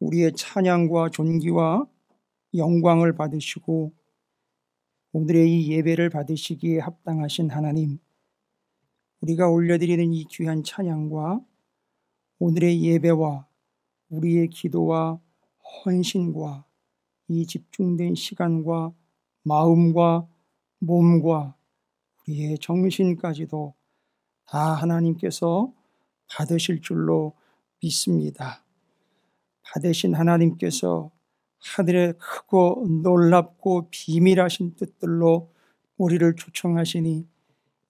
우리의 찬양과 존귀와 영광을 받으시고 오늘의 이 예배를 받으시기에 합당하신 하나님, 우리가 올려드리는 이 귀한 찬양과 오늘의 예배와 우리의 기도와 헌신과 이 집중된 시간과 마음과 몸과 우리의 정신까지도 다 하나님께서 받으실 줄로 믿습니다. 받으신 하나님께서 하늘의 크고 놀랍고 비밀하신 뜻들로 우리를 초청하시니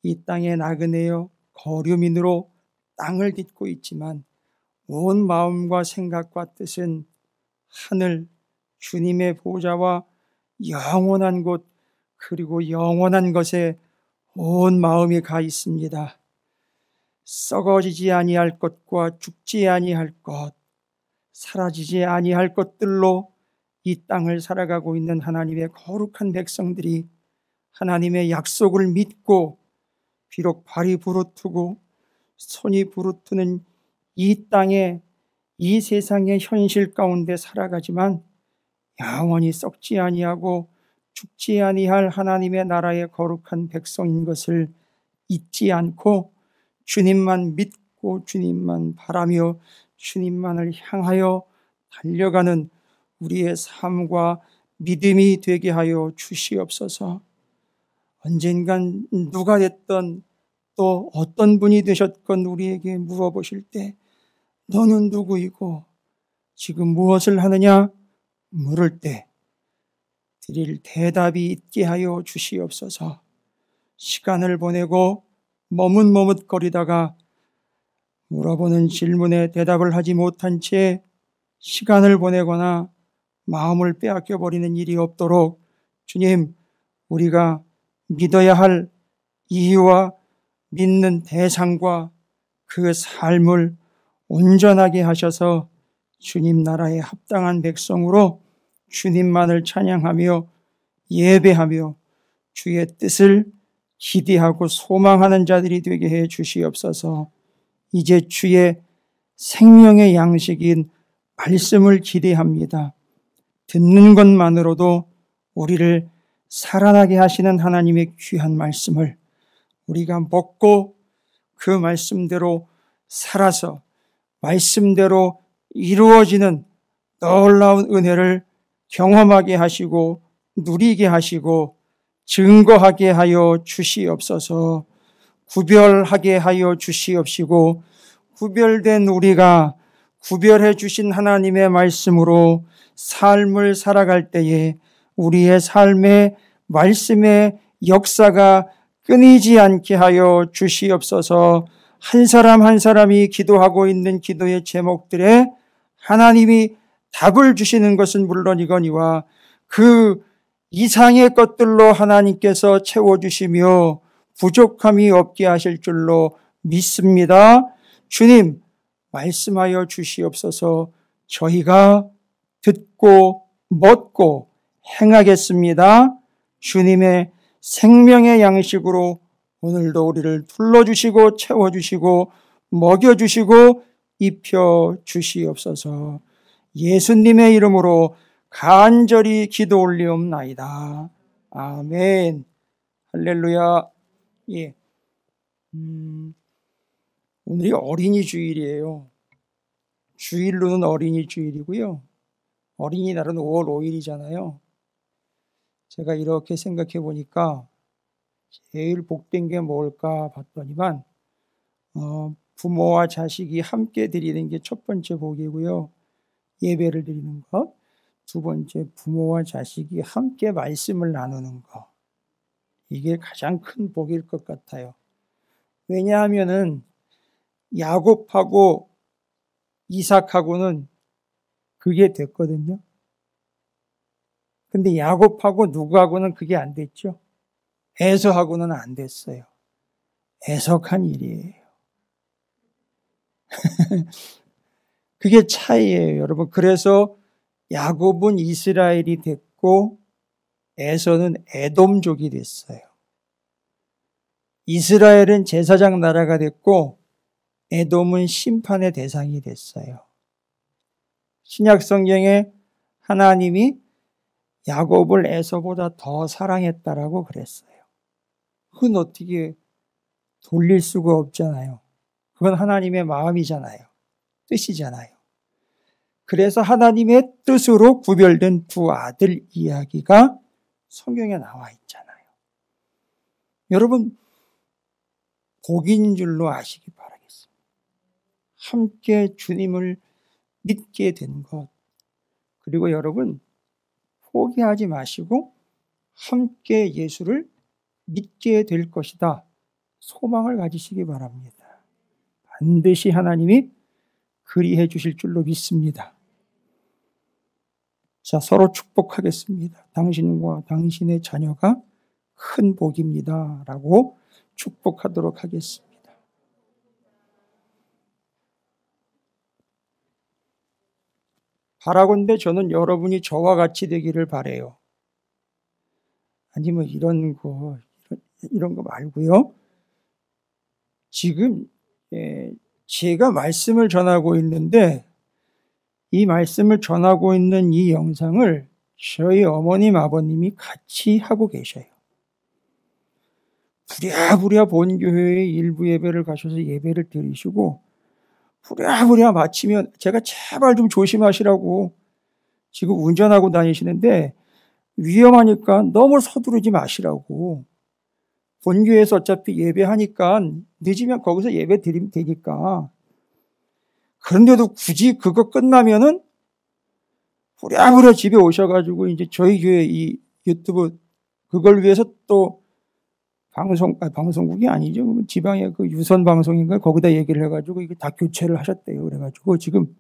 이 땅에 나그네여 거류민으로 땅을 딛고 있지만 온 마음과 생각과 뜻은 하늘 주님의 보좌와 영원한 곳 그리고 영원한 것에 온 마음이 가 있습니다. 썩어지지 아니할 것과 죽지 아니할 것, 사라지지 아니할 것들로 이 땅을 살아가고 있는 하나님의 거룩한 백성들이 하나님의 약속을 믿고 비록 발이 부르트고 손이 부르트는 이 땅에 이 세상의 현실 가운데 살아가지만 영원히 썩지 아니하고 죽지 아니할 하나님의 나라의 거룩한 백성인 것을 잊지 않고 주님만 믿고 주님만 바라며 주님만을 향하여 달려가는 우리의 삶과 믿음이 되게 하여 주시옵소서. 언젠간 누가 됐던 또 어떤 분이 되셨건 우리에게 물어보실 때 너는 누구이고 지금 무엇을 하느냐 물을 때 드릴 대답이 있게 하여 주시옵소서. 시간을 보내고 머뭇머뭇거리다가 물어보는 질문에 대답을 하지 못한 채 시간을 보내거나 마음을 빼앗겨 버리는 일이 없도록 주님, 우리가 믿어야 할 이유와 믿는 대상과 그 삶을 온전하게 하셔서 주님 나라에 합당한 백성으로 주님만을 찬양하며 예배하며 주의 뜻을 기대하고 소망하는 자들이 되게 해 주시옵소서. 이제 주의 생명의 양식인 말씀을 기대합니다. 듣는 것만으로도 우리를 살아나게 하시는 하나님의 귀한 말씀을 우리가 먹고 그 말씀대로 살아서 말씀대로 이루어지는 놀라운 은혜를 경험하게 하시고 누리게 하시고 증거하게 하여 주시옵소서. 구별하게 하여 주시옵시고 구별된 우리가 구별해 주신 하나님의 말씀으로 삶을 살아갈 때에 우리의 삶의 말씀의 역사가 끊이지 않게 하여 주시옵소서. 한 사람 한 사람이 기도하고 있는 기도의 제목들에 하나님이 답을 주시는 것은 물론이거니와 그 이상의 것들로 하나님께서 채워주시며 부족함이 없게 하실 줄로 믿습니다. 주님, 말씀하여 주시옵소서. 저희가 듣고 먹고 행하겠습니다. 주님의 생명의 양식으로 오늘도 우리를 둘러주시고 채워주시고 먹여주시고 입혀주시옵소서. 예수님의 이름으로 간절히 기도 올리옵나이다. 아멘. 할렐루야. 예. 오늘이 어린이 주일이에요. 주일로는 어린이 주일이고요. 어린이날은 5월 5일이잖아요. 제가 이렇게 생각해 보니까 제일 복된 게 뭘까 봤더니만 부모와 자식이 함께 드리는 게 첫 번째 복이고요. 예배를 드리는 것. 두 번째, 부모와 자식이 함께 말씀을 나누는 것. 이게 가장 큰 복일 것 같아요. 왜냐하면은 야곱하고 이삭하고는 그게 됐거든요. 근데 야곱하고 누구하고는 그게 안 됐죠. 에서하고는 안 됐어요. 애석한 일이에요. 그게 차이예요, 여러분. 그래서 야곱은 이스라엘이 됐고 에서는 에돔족이 됐어요. 이스라엘은 제사장 나라가 됐고 에돔은 심판의 대상이 됐어요. 신약 성경에 하나님이 야곱을 에서보다 더 사랑했다라고 그랬어요. 그건 어떻게 돌릴 수가 없잖아요. 그건 하나님의 마음이잖아요. 뜻이잖아요. 그래서 하나님의 뜻으로 구별된 두 아들 이야기가 성경에 나와 있잖아요. 여러분, 복인 줄로 아시기 바라겠습니다. 함께 주님을 믿게 된 것. 그리고 여러분, 포기하지 마시고 함께 예수를 믿게 될 것이다. 소망을 가지시기 바랍니다. 반드시 하나님이 그리해 주실 줄로 믿습니다. 자, 서로 축복하겠습니다. 당신과 당신의 자녀가 큰 복입니다. 라고 축복하도록 하겠습니다. 바라건대 저는 여러분이 저와 같이 되기를 바라요. 아니 뭐 이런 거 말고요. 지금 제가 말씀을 전하고 있는데 이 말씀을 전하고 있는 이 영상을 저희 어머님, 아버님이 같이 하고 계셔요. 부랴부랴 본교회의 일부 예배를 가셔서 예배를 드리시고 부랴부랴 마치면 제가 제발 좀 조심하시라고 지금 운전하고 다니시는데 위험하니까 너무 서두르지 마시라고. 본교회에서 어차피 예배하니까 늦으면 거기서 예배 드리면 되니까. 그런데도 굳이 그거 끝나면은 부랴부랴 집에 오셔가지고 이제 저희 교회 이 유튜브 그걸 위해서 또 방송국이 아니죠. 지방의 그 유선 방송인가 거기다 얘기를 해가지고 이게 다 교체를 하셨대요. 그래가지고 지금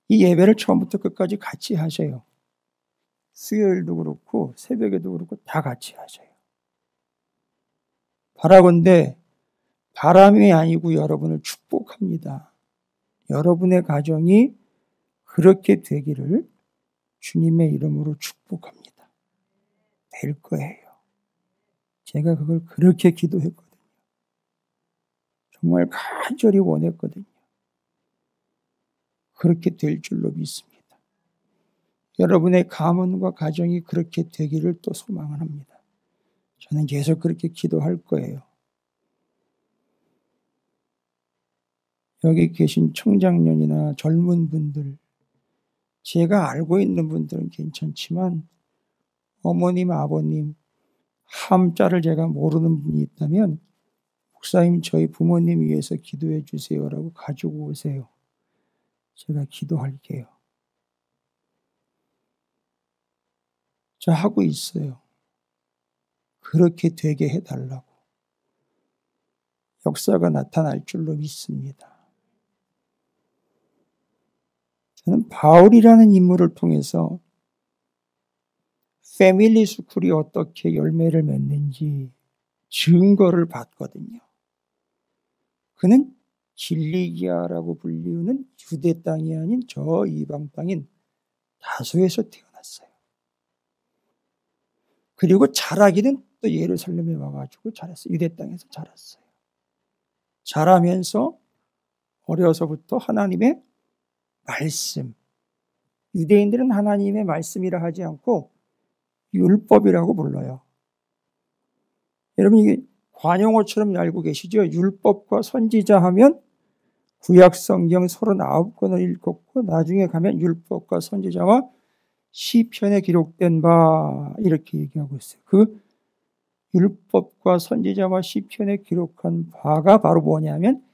이 예배를 처음부터 끝까지 같이 하셔요. 수요일도 그렇고 새벽에도 그렇고 다 같이 하셔요. 바라건대 바람이 아니고 여러분을 축복합니다. 여러분의 가정이 그렇게 되기를 주님의 이름으로 축복합니다. 될 거예요. 제가 그걸 그렇게 기도했거든요. 정말 간절히 원했거든요. 그렇게 될 줄로 믿습니다. 여러분의 가문과 가정이 그렇게 되기를 또 소망을 합니다. 저는 계속 그렇게 기도할 거예요. 여기 계신 청장년이나 젊은 분들, 제가 알고 있는 분들은 괜찮지만 어머님, 아버님, 함자를 제가 모르는 분이 있다면 목사님 저희 부모님 위해서 기도해 주세요라고 가지고 오세요. 제가 기도할게요. 저 하고 있어요. 그렇게 되게 해달라고. 역사가 나타날 줄로 믿습니다. 저는 바울이라는 인물을 통해서 패밀리 스쿨이 어떻게 열매를 맺는지 증거를 봤거든요. 그는 길리기아라고 불리우는 유대 땅이 아닌 저 이방 땅인 다소에서 태어났어요. 그리고 자라기는 또 예루살렘에 와가지고 자랐어요. 유대 땅에서 자랐어요. 자라면서 어려서부터 하나님의 말씀, 유대인들은 하나님의 말씀이라 하지 않고 율법이라고 불러요. 여러분 이게 관용어처럼 알고 계시죠? 율법과 선지자 하면 구약 성경 39권을 읽었고 나중에 가면 율법과 선지자와 시편에 기록된 바 이렇게 얘기하고 있어요. 그 율법과 선지자와 시편에 기록한 바가 바로 뭐냐면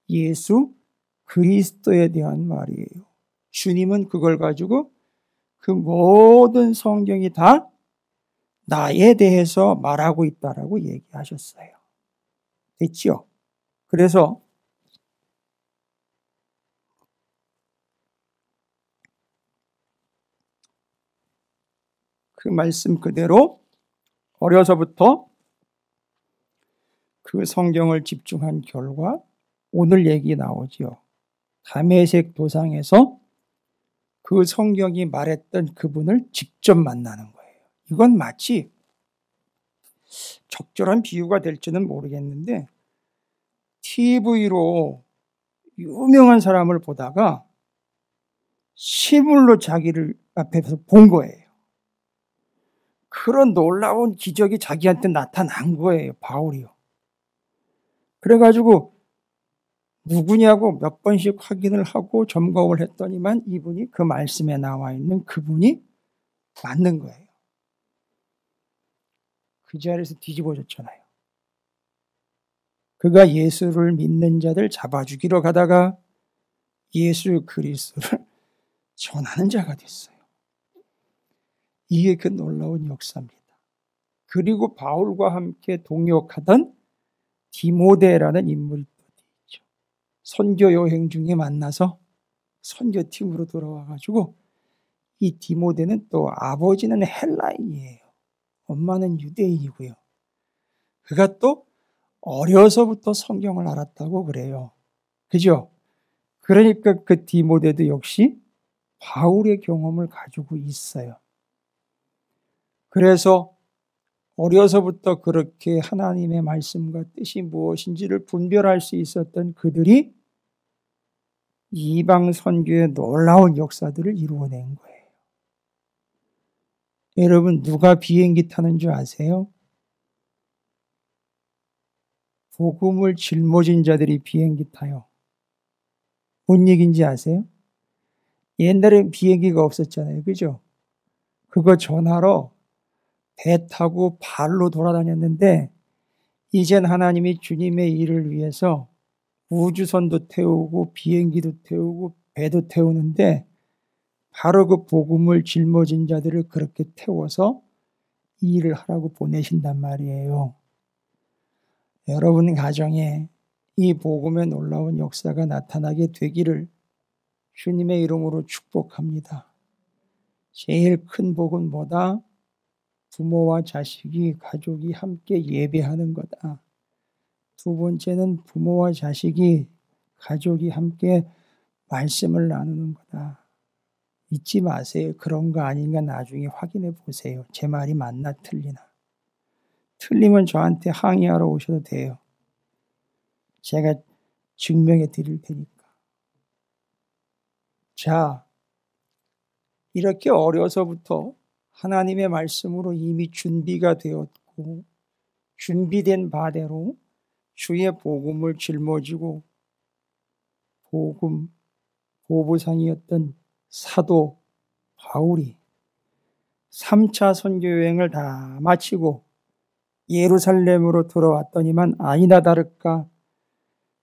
예수 그리스도에 대한 말이에요. 주님은 그걸 가지고 그 모든 성경이 다 나에 대해서 말하고 있다라고 얘기하셨어요. 됐죠? 그래서 그 말씀 그대로 어려서부터 그 성경을 집중한 결과 오늘 얘기 나오죠. 다메섹 도상에서 그 성경이 말했던 그분을 직접 만나는 거예요. 이건 마치 적절한 비유가 될지는 모르겠는데 TV로 유명한 사람을 보다가 실물로 자기를 앞에서 본 거예요. 그런 놀라운 기적이 자기한테 나타난 거예요, 바울이요. 그래가지고 누구냐고 몇 번씩 확인을 하고 점검을 했더니만 이분이 그 말씀에 나와 있는 그분이 맞는 거예요. 그 자리에서 뒤집어졌잖아요. 그가 예수를 믿는 자들 잡아주기로 가다가 예수 그리스도를 전하는 자가 됐어요. 이게 그 놀라운 역사입니다. 그리고 바울과 함께 동역하던 디모데라는 인물이 또 있죠. 선교 여행 중에 만나서 선교팀으로 돌아와가지고 이 디모데는 또 아버지는 헬라인이에요. 엄마는 유대인이고요. 그가 또 어려서부터 성경을 알았다고 그래요. 그죠? 그러니까 그 디모데도 역시 바울의 경험을 가지고 있어요. 그래서 어려서부터 그렇게 하나님의 말씀과 뜻이 무엇인지를 분별할 수 있었던 그들이 이방 선교의 놀라운 역사들을 이루어낸 거예요. 여러분, 누가 비행기 타는 줄 아세요? 복음을 짊어진 자들이 비행기 타요. 뭔 얘기인지 아세요? 옛날엔 비행기가 없었잖아요. 그죠? 그거 전하러 배 타고 발로 돌아다녔는데 이젠 하나님이 주님의 일을 위해서 우주선도 태우고 비행기도 태우고 배도 태우는데 바로 그 복음을 짊어진 자들을 그렇게 태워서 이 일을 하라고 보내신단 말이에요. 여러분 가정에 이 복음의 놀라운 역사가 나타나게 되기를 주님의 이름으로 축복합니다. 제일 큰 복은 뭐다? 부모와 자식이, 가족이 함께 예배하는 거다. 두 번째는 부모와 자식이, 가족이 함께 말씀을 나누는 거다. 잊지 마세요. 그런 거 아닌가 나중에 확인해 보세요. 제 말이 맞나 틀리나. 틀리면 저한테 항의하러 오셔도 돼요. 제가 증명해 드릴 테니까. 자, 이렇게 어려서부터 하나님의 말씀으로 이미 준비가 되었고 준비된 바대로 주의 복음을 짊어지고 복음 보부상이었던 사도 바울이 3차 선교 여행을 다 마치고 예루살렘으로 들어왔더니만 아니나 다를까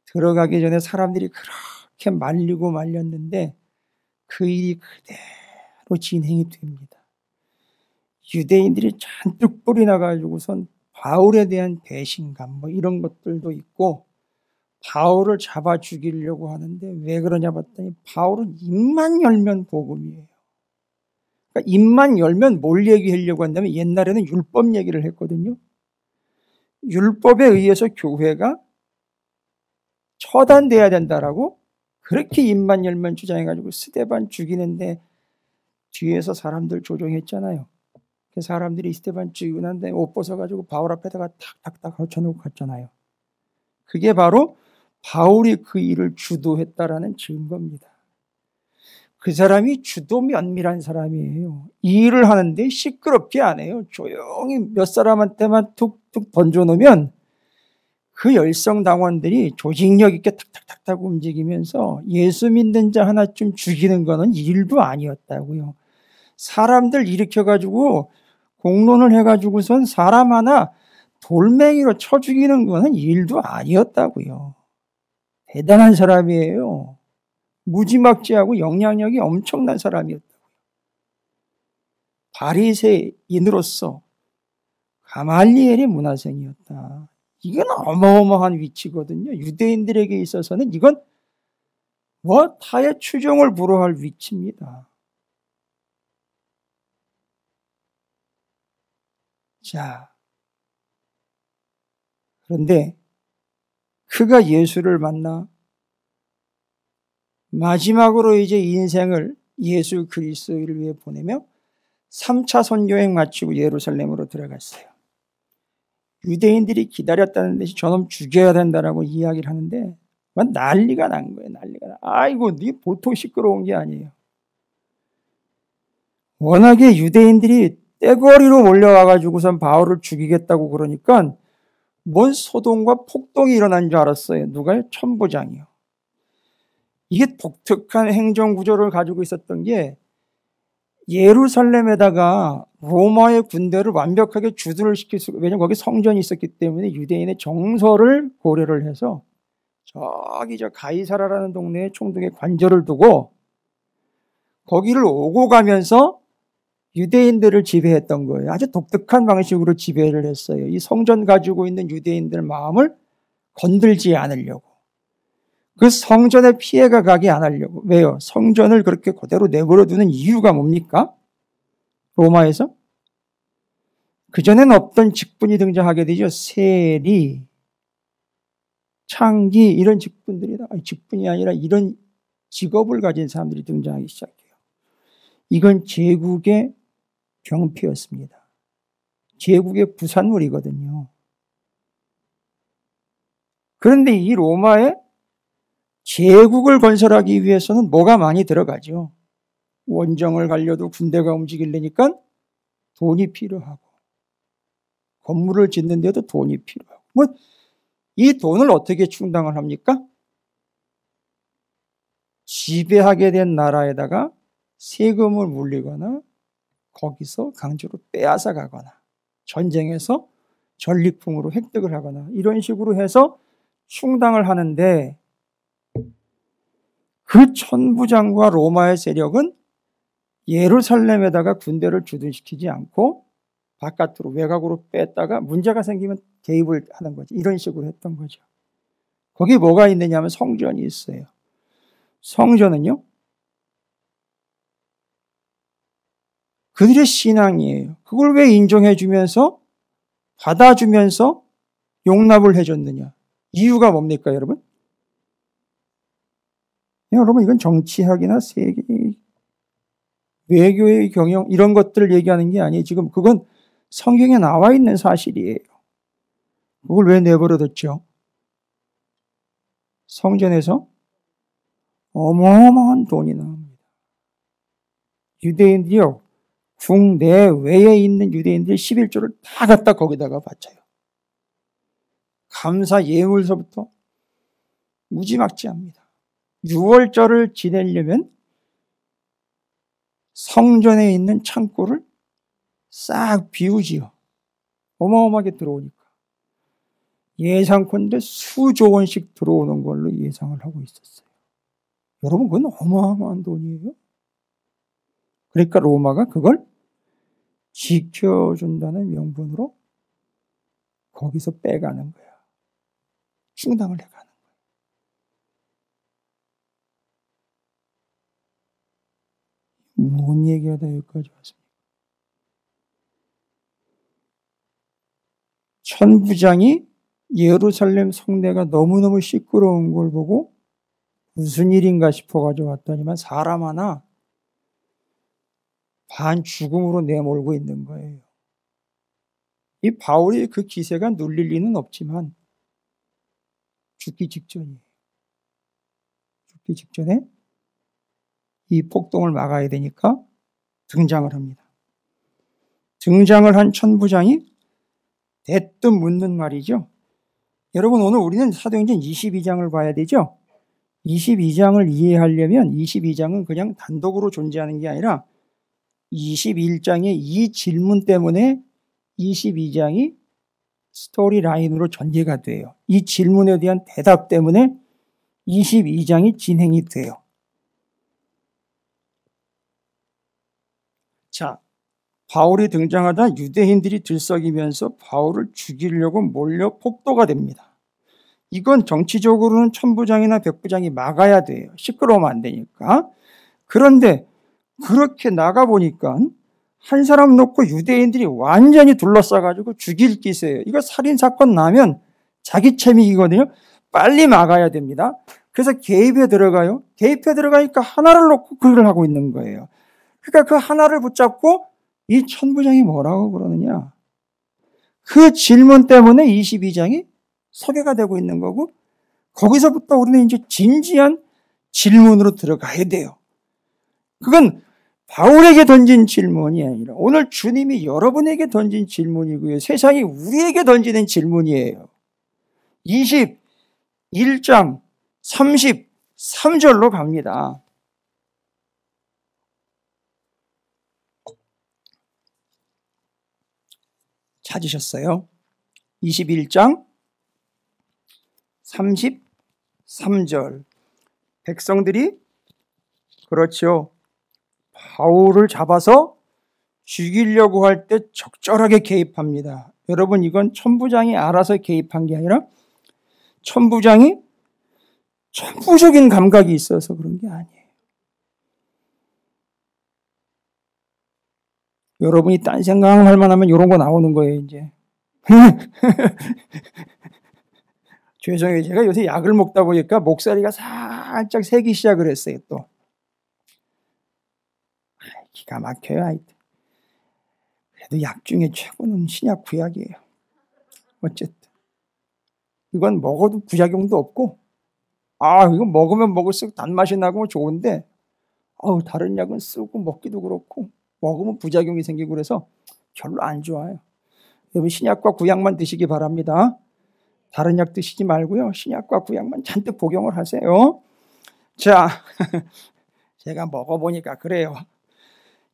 들어가기 전에 사람들이 그렇게 말리고 말렸는데 그 일이 그대로 진행이 됩니다. 유대인들이 잔뜩 뿔이 나가지고선 바울에 대한 배신감 이런 것들도 있고 바울을 잡아 죽이려고 하는데 왜 그러냐 봤더니 바울은 입만 열면 복음이에요. 그러니까 입만 열면 뭘 얘기하려고 한다면 옛날에는 율법 얘기를 했거든요. 율법에 의해서 교회가 처단돼야 된다라고 그렇게 입만 열면 주장해가지고 스데반 죽이는데 뒤에서 사람들 조종했잖아요. 그 사람들이 스데반 죽이고 난 다음에 옷 벗어가지고 바울 앞에다가 탁탁탁 걸쳐놓고 갔잖아요. 그게 바로 바울이 그 일을 주도했다라는 증거입니다. 그 사람이 주도 면밀한 사람이에요. 이 일을 하는데 시끄럽게 안 해요. 조용히 몇 사람한테만 툭툭 던져놓으면 그 열성당원들이 조직력 있게 탁탁탁탁 움직이면서 예수 믿는 자 하나쯤 죽이는 거는 일도 아니었다고요. 사람들 일으켜가지고 공론을 해가지고선 사람 하나 돌멩이로 쳐 죽이는 거는 일도 아니었다고요. 대단한 사람이에요. 무지막지하고 영향력이 엄청난 사람이었다고요. 바리새인으로서 가말리엘의 문화생이었다. 이건 어마어마한 위치거든요. 유대인들에게 있어서는 이건 타의 추종을 불허할 위치입니다. 자, 그런데 그가 예수를 만나 마지막으로 이제 인생을 예수 그리스도를 위해 보내며 3차 선교행 마치고 예루살렘으로 들어갔어요. 유대인들이 기다렸다는 듯이 저놈 죽여야 된다라고 이야기를 하는데 난리가 난 거예요. 난리가 나. 아이고, 네 보통 시끄러운 게 아니에요. 워낙에 유대인들이 떼거리로 몰려와가지고선 바울을 죽이겠다고 그러니까 뭔 소동과 폭동이 일어난 줄 알았어요. 누가요? 천부장이요. 이게 독특한 행정구조를 가지고 있었던 게 예루살렘에다가 로마의 군대를 완벽하게 주둔을 시킬 수, 왜냐하면 거기 성전이 있었기 때문에 유대인의 정서를 고려를 해서 저기 저 가이사라라는 동네에 총독의 관저를 두고 거기를 오고 가면서 유대인들을 지배했던 거예요. 아주 독특한 방식으로 지배를 했어요. 이 성전 가지고 있는 유대인들 마음을 건들지 않으려고. 그 성전에 피해가 가게 안 하려고. 왜요? 성전을 그렇게 그대로 내버려 두는 이유가 뭡니까? 로마에서? 그전엔 없던 직분이 등장하게 되죠. 세리, 창기 이런 직분들이 직분이 아니라 이런 직업을 가진 사람들이 등장하기 시작해요. 이건 제국의 병폐였습니다. 제국의 부산물이거든요. 그런데 이 로마에 제국을 건설하기 위해서는 뭐가 많이 들어가죠. 원정을 가려도 군대가 움직이려니까 돈이 필요하고 건물을 짓는데도 돈이 필요하고 이 돈을 어떻게 충당을 합니까? 지배하게 된 나라에다가 세금을 물리거나 거기서 강제로 빼앗아 가거나 전쟁에서 전리품으로 획득을 하거나 이런 식으로 해서 충당을 하는데 그 천부장과 로마의 세력은 예루살렘에다가 군대를 주둔시키지 않고 바깥으로 외곽으로 뺐다가 문제가 생기면 개입을 하는 거죠. 이런 식으로 했던 거죠. 거기 뭐가 있느냐 하면 성전이 있어요. 성전은요, 그들의 신앙이에요. 그걸 왜 인정해 주면서 받아주면서 용납을 해줬느냐. 이유가 뭡니까, 여러분? 여러분, 이건 정치학이나 세계, 외교의 경영 이런 것들을 얘기하는 게 아니에요. 지금 그건 성경에 나와 있는 사실이에요. 그걸 왜 내버려뒀죠? 성전에서 어마어마한 돈이 나옵니다. 유대인들이요, 국내외에 있는 유대인들이 11조를 다 갖다 거기다가 바쳐요. 감사 예물서부터 무지막지합니다. 6월절을 지내려면 성전에 있는 창고를 싹 비우지요. 어마어마하게 들어오니까. 예상컨대 수조 원씩 들어오는 걸로 예상을 하고 있었어요. 여러분, 그건 어마어마한 돈이에요. 그러니까 로마가 그걸 지켜준다는 명분으로 거기서 빼가는 거야. 충당을 해가는 거야. 뭔 얘기하다 여기까지 왔습니까? 천부장이 예루살렘 성내가 너무너무 시끄러운 걸 보고 무슨 일인가 싶어가지고 왔더니만 사람 하나 반 죽음으로 내몰고 있는 거예요. 이 바울이 그 기세가 눌릴 리는 없지만 죽기 직전이에요. 죽기 직전에 이 폭동을 막아야 되니까 등장을 합니다. 등장을 한 천부장이 대뜸 묻는 말이죠. 여러분, 오늘 우리는 사도행전 22장을 봐야 되죠. 22장을 이해하려면 22장은 그냥 단독으로 존재하는 게 아니라 21장의 이 질문 때문에 22장이 스토리 라인으로 전개가 돼요. 이 질문에 대한 대답 때문에 22장이 진행이 돼요. 자, 바울이 등장하다 유대인들이 들썩이면서 바울을 죽이려고 몰려 폭도가 됩니다. 이건 정치적으로는 천부장이나 백부장이 막아야 돼요. 시끄러우면 안 되니까. 그런데 그렇게 나가보니까 한 사람 놓고 유대인들이 완전히 둘러싸가지고 죽일 기세예요. 이거 살인사건 나면 자기 채미이거든요. 빨리 막아야 됩니다. 그래서 개입에 들어가요. 개입에 들어가니까 하나를 놓고 그걸 하고 있는 거예요. 그러니까 그 하나를 붙잡고 이 천부장이 뭐라고 그러느냐. 그 질문 때문에 22장이 소개가 되고 있는 거고, 거기서부터 우리는 이제 진지한 질문으로 들어가야 돼요. 그건 바울에게 던진 질문이 아니라 오늘 주님이 여러분에게 던진 질문이고요. 세상이 우리에게 던지는 질문이에요. 21장 33절로 갑니다. 찾으셨어요? 21장 33절. 백성들이 그렇죠. 바울을 잡아서 죽이려고 할 때 적절하게 개입합니다. 여러분, 이건 천부장이 알아서 개입한 게 아니라 천부장이 천부적인 감각이 있어서 그런 게 아니에요. 여러분이 딴 생각할 만하면 이런 거 나오는 거예요, 이제. 죄송해요. 제가 요새 약을 먹다 보니까 목소리가 살짝 새기 시작을 했어요, 또. 기가 막혀요, 하여튼. 그래도 약 중에 최고는 신약 구약이에요. 어쨌든. 이건 먹어도 부작용도 없고, 이거 먹으면 먹을수록 단맛이 나고 좋은데, 다른 약은 쓰고 먹기도 그렇고, 먹으면 부작용이 생기고 그래서 별로 안 좋아요. 여러분, 신약과 구약만 드시기 바랍니다. 다른 약 드시지 말고요. 신약과 구약만 잔뜩 복용을 하세요. 자, 제가 먹어보니까 그래요.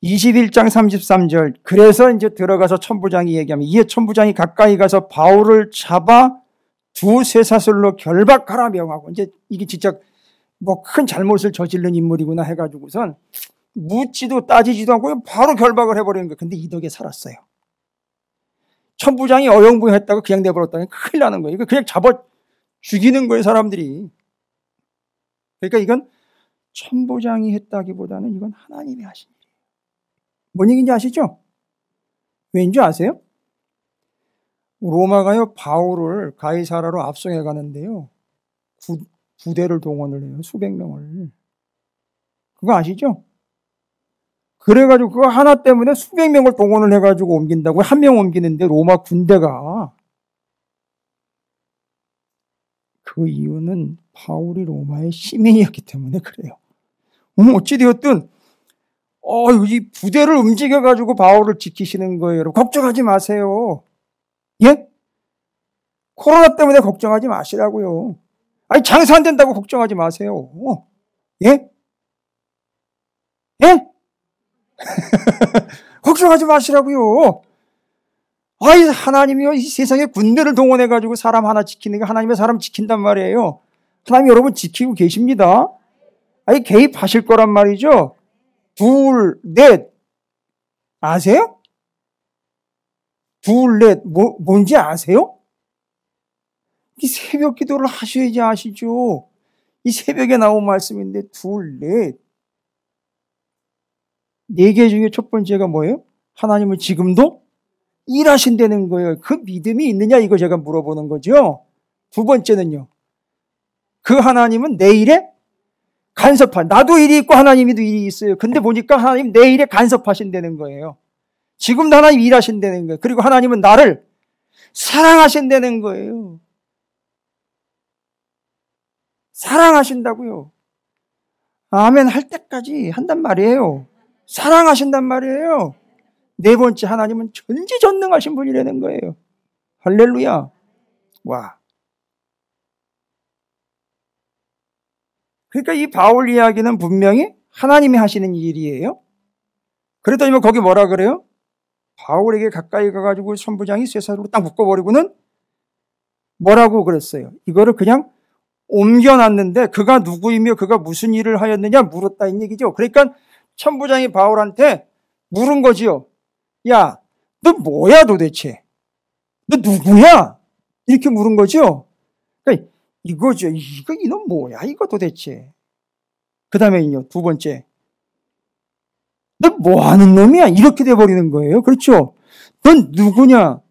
21장 33절. 그래서 이제 들어가서 천부장이 얘기하면, 이에 천부장이 가까이 가서 바울을 잡아 두 쇠사슬로 결박하라 명하고, 이제 이게 진짜 뭐 큰 잘못을 저지른 인물이구나 해가지고선 묻지도 따지지도 않고 바로 결박을 해버리는 거예요. 근데 이 덕에 살았어요. 천부장이 어영부영했다고 그냥 내버렸다니 큰일 나는 거예요. 이거 그냥 잡아 죽이는 거예요, 사람들이. 그러니까 이건 천부장이 했다기보다는 이건 하나님이 하신 일이에요. 뭔 얘기인지 아시죠? 왠지 아세요? 로마가요, 바울을 가이사라로 압송해 가는데요, 부대를 동원을 해요. 수백 명을. 그거 아시죠? 그래가지고 그거 하나 때문에 수백 명을 동원을 해가지고 옮긴다고. 한 명 옮기는데 로마 군대가. 그 이유는 바울이 로마의 시민이었기 때문에 그래요. 어찌되었든 이 부대를 움직여가지고 바울을 지키시는 거예요. 여러분, 걱정하지 마세요. 예? 코로나 때문에 걱정하지 마시라고요. 장사 안 된다고 걱정하지 마세요. 예? 예? 걱정하지 마시라고요. 하나님이요, 이 세상에 군대를 동원해가지고 사람 하나 지키는 게 하나님의 사람 지킨단 말이에요. 하나님 여러분 지키고 계십니다. 개입하실 거란 말이죠. 둘, 넷. 아세요? 둘, 넷. 뭔지 아세요? 이 새벽 기도를 하셔야지 아시죠. 이 새벽에 나온 말씀인데 둘, 넷. 4개 중에 첫 번째가 뭐예요? 하나님은 지금도 일하신다는 거예요. 그 믿음이 있느냐, 이거 제가 물어보는 거죠. 두 번째는요, 그 하나님은 내 일에 나도 일이 있고 하나님이도 일이 있어요. 근데 보니까 하나님 내 일에 간섭하신다는 거예요. 지금도 하나님 일하신다는 거예요. 그리고 하나님은 나를 사랑하신다는 거예요. 사랑하신다고요. 아멘 할 때까지 한단 말이에요. 사랑하신단 말이에요. 네 번째, 하나님은 전지전능하신 분이라는 거예요. 할렐루야. 와. 그러니까 이 바울 이야기는 분명히 하나님이 하시는 일이에요. 그랬더니 거기 뭐라 그래요? 바울에게 가까이 가가지고 천부장이 쇠사슬로 딱 묶어버리고는 뭐라고 그랬어요? 이거를 그냥 옮겨놨는데 그가 누구이며 그가 무슨 일을 하였느냐 물었다, 이 얘기죠. 그러니까 천부장이 바울한테 물은 거지요. 야, 너 뭐야 도대체? 너 누구야? 이렇게 물은 거죠. 그러니까 이거죠. 이놈 뭐야 이거 도대체. 그 다음에요, 두 번째. 너 뭐 하는 놈이야? 이렇게 돼버리는 거예요. 그렇죠? 넌 누구냐?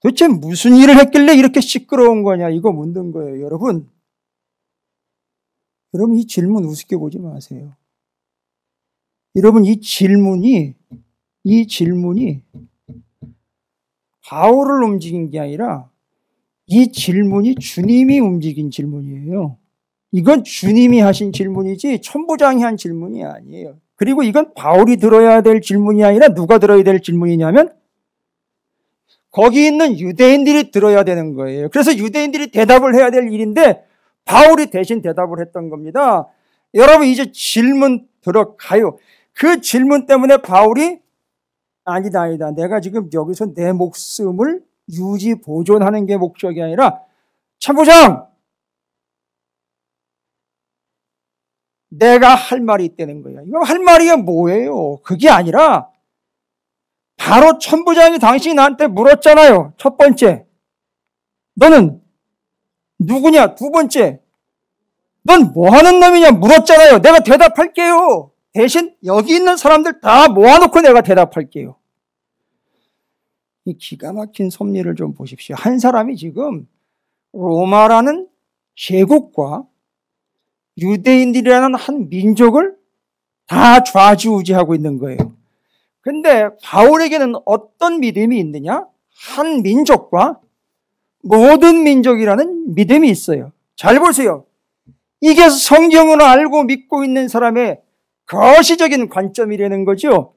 도대체 무슨 일을 했길래 이렇게 시끄러운 거냐? 이거 묻는 거예요. 여러분 이 질문 우습게 보지 마세요. 여러분 이 질문이 바울을 움직인 게 아니라 이 질문이 주님이 움직인 질문이에요. 이건 주님이 하신 질문이지 천부장이 한 질문이 아니에요. 그리고 이건 바울이 들어야 될 질문이 아니라 누가 들어야 될 질문이냐면 거기 있는 유대인들이 들어야 되는 거예요. 그래서 유대인들이 대답을 해야 될 일인데 바울이 대신 대답을 했던 겁니다. 여러분 이제 질문 들어가요. 그 질문 때문에 바울이 아니다. 내가 지금 여기서 내 목숨을 유지 보존하는 게 목적이 아니라 참부장! 내가 할 말이 있다는 거예요. 이거 할 말이 뭐예요? 그게 아니라 바로 천부장이 당신이 나한테 물었잖아요. 첫 번째, 너는 누구냐? 두 번째, 넌 뭐 하는 놈이냐? 물었잖아요. 내가 대답할게요. 대신 여기 있는 사람들 다 모아놓고 내가 대답할게요. 이 기가 막힌 섭리를 좀 보십시오. 한 사람이 지금 로마라는 제국과 유대인들이라는 한 민족을 다 좌지우지하고 있는 거예요. 근데 바울에게는 어떤 믿음이 있느냐? 한 민족과 모든 민족이라는 믿음이 있어요. 잘 보세요. 이게 성경을 알고 믿고 있는 사람의 거시적인 관점이라는 거죠.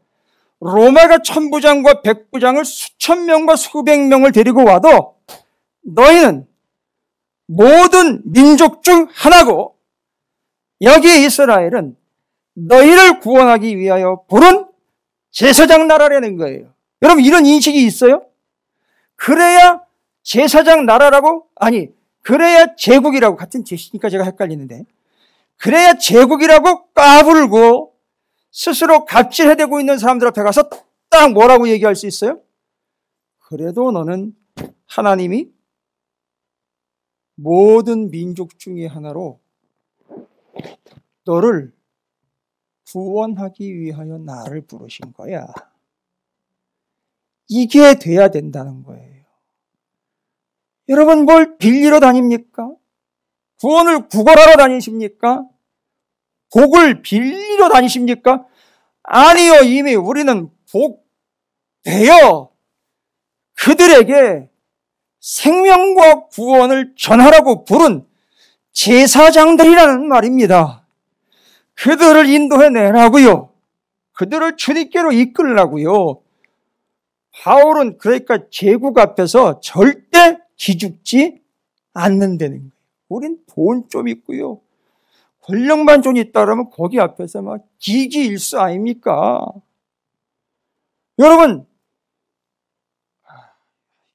로마가 천부장과 백부장을 수천 명과 수백 명을 데리고 와도 너희는 모든 민족 중 하나고 여기에 이스라엘은 너희를 구원하기 위하여 부른 제사장 나라라는 거예요. 여러분 이런 인식이 있어요? 그래야 제사장 나라라고? 아니 그래야 제국이라고, 같은 제시니까 제가 헷갈리는데, 그래야 제국이라고 까불고 스스로 갑질해대고 있는 사람들 앞에 가서 딱 뭐라고 얘기할 수 있어요? 그래도 너는 하나님이 모든 민족 중에 하나로 너를 구원하기 위하여 나를 부르신 거야. 이게 돼야 된다는 거예요. 여러분 뭘 빌리러 다닙니까? 구원을 구걸하러 다니십니까? 복을 빌리러 다니십니까? 아니요, 이미 우리는 복되어 그들에게 생명과 구원을 전하라고 부른 제사장들이라는 말입니다. 그들을 인도해내라고요. 그들을 주님께로 이끌라고요. 바울은 그러니까 제국 앞에서 절대 기죽지 않는다는 거예요. 우린 돈 좀 있고요, 권력만 좀 있다 그러면 거기 앞에서 막 기기일수 아닙니까? 여러분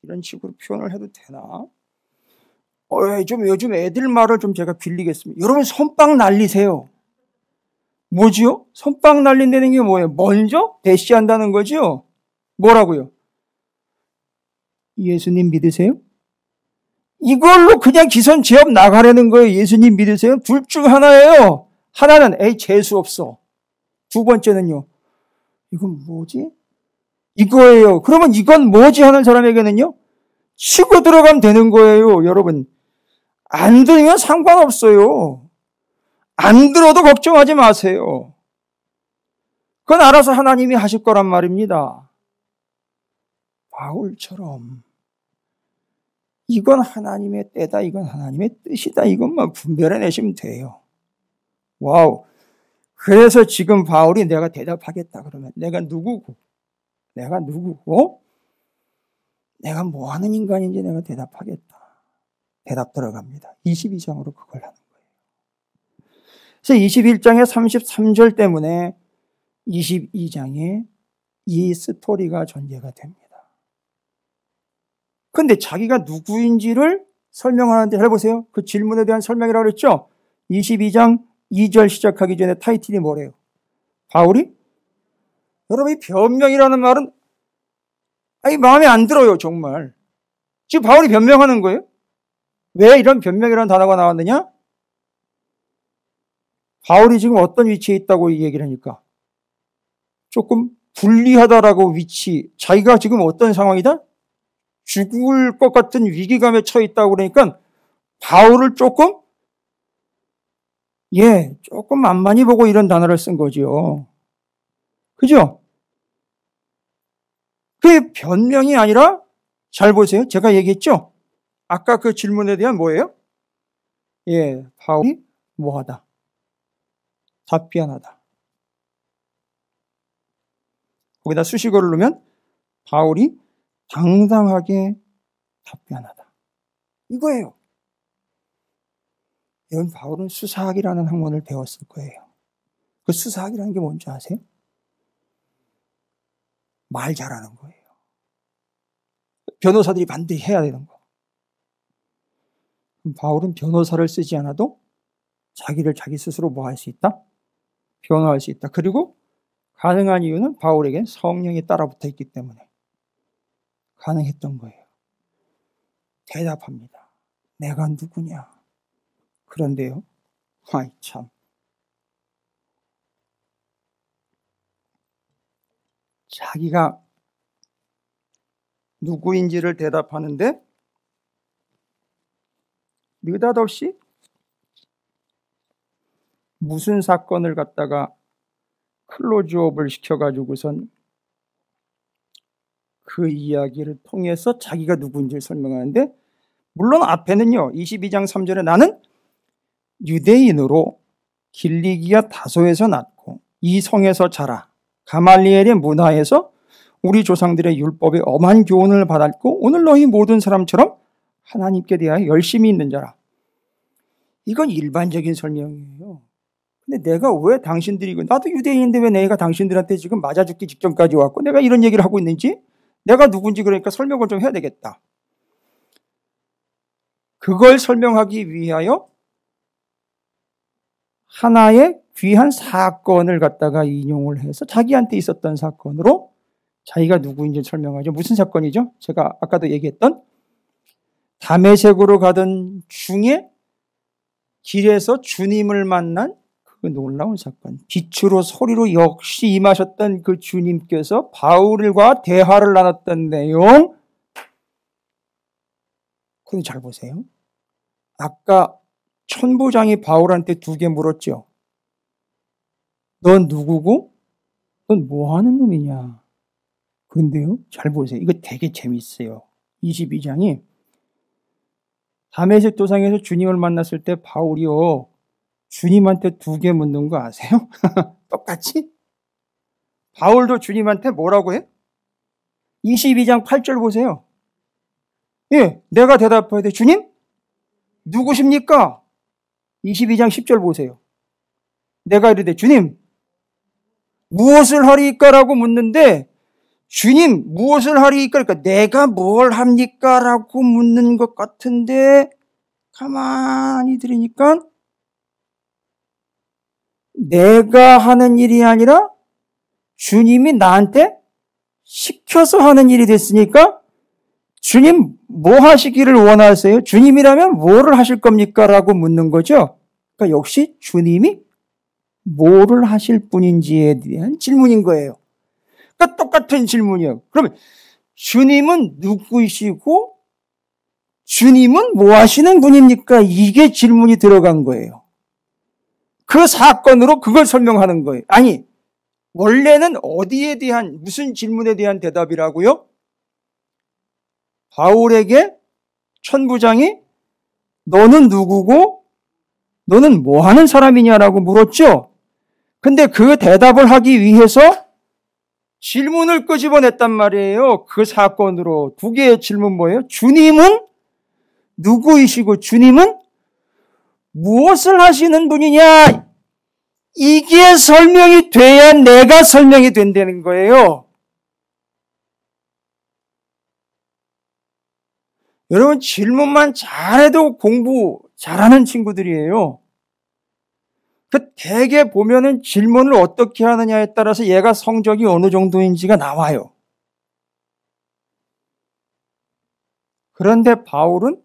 이런 식으로 표현을 해도 되나? 좀 요즘 애들 말을 좀 제가 빌리겠습니다. 여러분 손빵 날리세요. 뭐지요? 손빵 날린다는 게 뭐예요? 먼저 대시한다는 거죠? 뭐라고요? 예수님 믿으세요? 이걸로 그냥 기선제압 나가려는 거예요. 예수님 믿으세요? 둘 중 하나예요. 하나는 재수 없어. 두 번째는요, 이건 뭐지? 이거예요. 그러면 이건 뭐지 하는 사람에게는요, 치고 들어가면 되는 거예요. 여러분 안 들으면 상관없어요. 안 들어도 걱정하지 마세요. 그건 알아서 하나님이 하실 거란 말입니다. 바울처럼 이건 하나님의 때다, 이건 하나님의 뜻이다, 이것만 분별해내시면 돼요. 와우. 그래서 지금 바울이 내가 대답하겠다 그러면 내가 누구고, 내가 뭐 하는 인간인지 내가 대답하겠다. 대답 들어갑니다. 22장으로 그걸 하는 거예요. 그래서 21장의 33절 때문에 22장에 이 스토리가 전개가 됩니다. 근데 자기가 누구인지를 설명하는데, 해보세요. 그 질문에 대한 설명이라고 그랬죠? 22장 2절 시작하기 전에 타이틀이 뭐래요? 바울이? 여러분 이 변명이라는 말은 마음에 안 들어요. 정말. 지금 바울이 변명하는 거예요? 왜 이런 변명이라는 단어가 나왔느냐? 바울이 지금 어떤 위치에 있다고 얘기를 하니까 조금 불리하다라고 자기가 지금 어떤 상황이다? 죽을 것 같은 위기감에 처해 있다고 그러니까 바울을 조금 만만히 보고 이런 단어를 쓴 거죠. 그죠? 그게 변명이 아니라 잘 보세요. 제가 얘기했죠? 아까 그 질문에 대한 뭐예요? 예, 바울이 뭐하다? 답변하다. 거기다 수식어를 넣으면 바울이 당당하게 답변하다. 이거예요. 여러분, 바울은 수사학이라는 학문을 배웠을 거예요. 그 수사학이라는 게 뭔지 아세요? 말 잘하는 거예요. 변호사들이 반드시 해야 되는 거. 바울은 변호사를 쓰지 않아도 자기를 자기 스스로 뭐 할 수 있다? 변호할 수 있다. 그리고 가능한 이유는 바울에겐 성령이 따라붙어 있기 때문에 가능했던 거예요. 대답합니다. 내가 누구냐? 그런데요, 아이 참. 자기가 누구인지를 대답하는데 느닷없이 무슨 사건을 갖다가 클로즈업을 시켜가지고선 그 이야기를 통해서 자기가 누구인지를 설명하는데, 물론 앞에는요 22장 3절에 나는 유대인으로 길리기아 다소에서 났고 이 성에서 자라 가말리엘의 문화에서 우리 조상들의 율법에 엄한 교훈을 받았고 오늘 너희 모든 사람처럼 하나님께 대하여 열심히 있는 자라. 이건 일반적인 설명이에요. 근데 내가 왜 당신들이, 나도 유대인인데 왜 내가 당신들한테 지금 맞아 죽기 직전까지 왔고 내가 이런 얘기를 하고 있는지, 내가 누군지 그러니까 설명을 좀 해야 되겠다. 그걸 설명하기 위하여 하나의 귀한 사건을 갖다가 인용을 해서 자기한테 있었던 사건으로 자기가 누구인지 설명하죠. 무슨 사건이죠? 제가 아까도 얘기했던 다메섹으로 가던 중에 길에서 주님을 만난 그 놀라운 사건. 빛으로 소리로 역시 임하셨던 그 주님께서 바울과 대화를 나눴던 내용. 그런데 잘 보세요. 아까 천부장이 바울한테 두 개 물었죠. 넌 누구고? 넌 뭐 하는 놈이냐? 그런데요, 잘 보세요. 이거 되게 재밌어요. 22장이 다메섹 도상에서 주님을 만났을 때 바울이요, 주님한테 두 개 묻는 거 아세요? 똑같이? 바울도 주님한테 뭐라고 해? 22장 8절 보세요. 예, 내가 대답해야 돼. 주님? 누구십니까? 22장 10절 보세요. 내가 이르되 주님 무엇을 하리이까? 라고 묻는데 주님 무엇을 하리이까? 그러니까 내가 뭘 합니까? 라고 묻는 것 같은데 가만히 들으니까 내가 하는 일이 아니라 주님이 나한테 시켜서 하는 일이 됐으니까 주님 뭐 하시기를 원하세요? 주님이라면 뭐를 하실 겁니까? 라고 묻는 거죠. 그러니까 역시 주님이 뭐를 하실 분인지에 대한 질문인 거예요. 그러니까 똑같은 질문이에요. 그러면 주님은 누구이시고 주님은 뭐 하시는 분입니까? 이게 질문이 들어간 거예요. 그 사건으로 그걸 설명하는 거예요. 아니, 원래는 어디에 대한, 무슨 질문에 대한 대답이라고요? 바울에게 천부장이 너는 누구고 너는 뭐 하는 사람이냐라고 물었죠. 근데 그 대답을 하기 위해서 질문을 끄집어냈단 말이에요. 그 사건으로 두 개의 질문 뭐예요? 주님은 누구이시고 주님은 무엇을 하시는 분이냐? 이게 설명이 돼야 내가 설명이 된다는 거예요. 여러분, 질문만 잘해도 공부 잘하는 친구들이에요. 그 대개 보면은 질문을 어떻게 하느냐에 따라서 얘가 성적이 어느 정도인지가 나와요. 그런데 바울은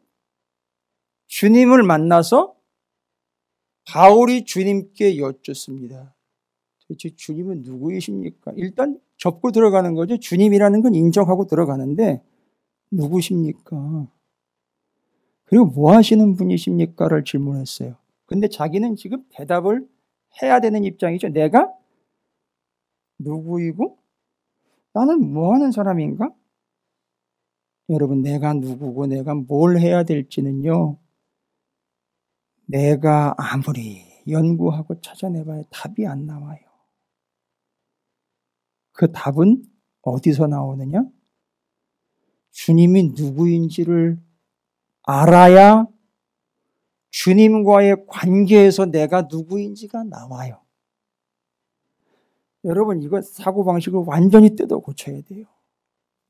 주님을 만나서 바울이 주님께 여쭙습니다. 도대체 주님은 누구이십니까? 일단 접고 들어가는 거죠. 주님이라는 건 인정하고 들어가는데 누구십니까? 그리고 뭐 하시는 분이십니까?를 질문했어요. 근데 자기는 지금 대답을 해야 되는 입장이죠. 내가 누구이고 나는 뭐 하는 사람인가? 여러분, 내가 누구고 내가 뭘 해야 될지는요, 내가 아무리 연구하고 찾아내봐야 답이 안 나와요. 그 답은 어디서 나오느냐? 주님이 누구인지를 알아야 주님과의 관계에서 내가 누구인지가 나와요. 여러분, 이거 사고방식을 완전히 뜯어 고쳐야 돼요.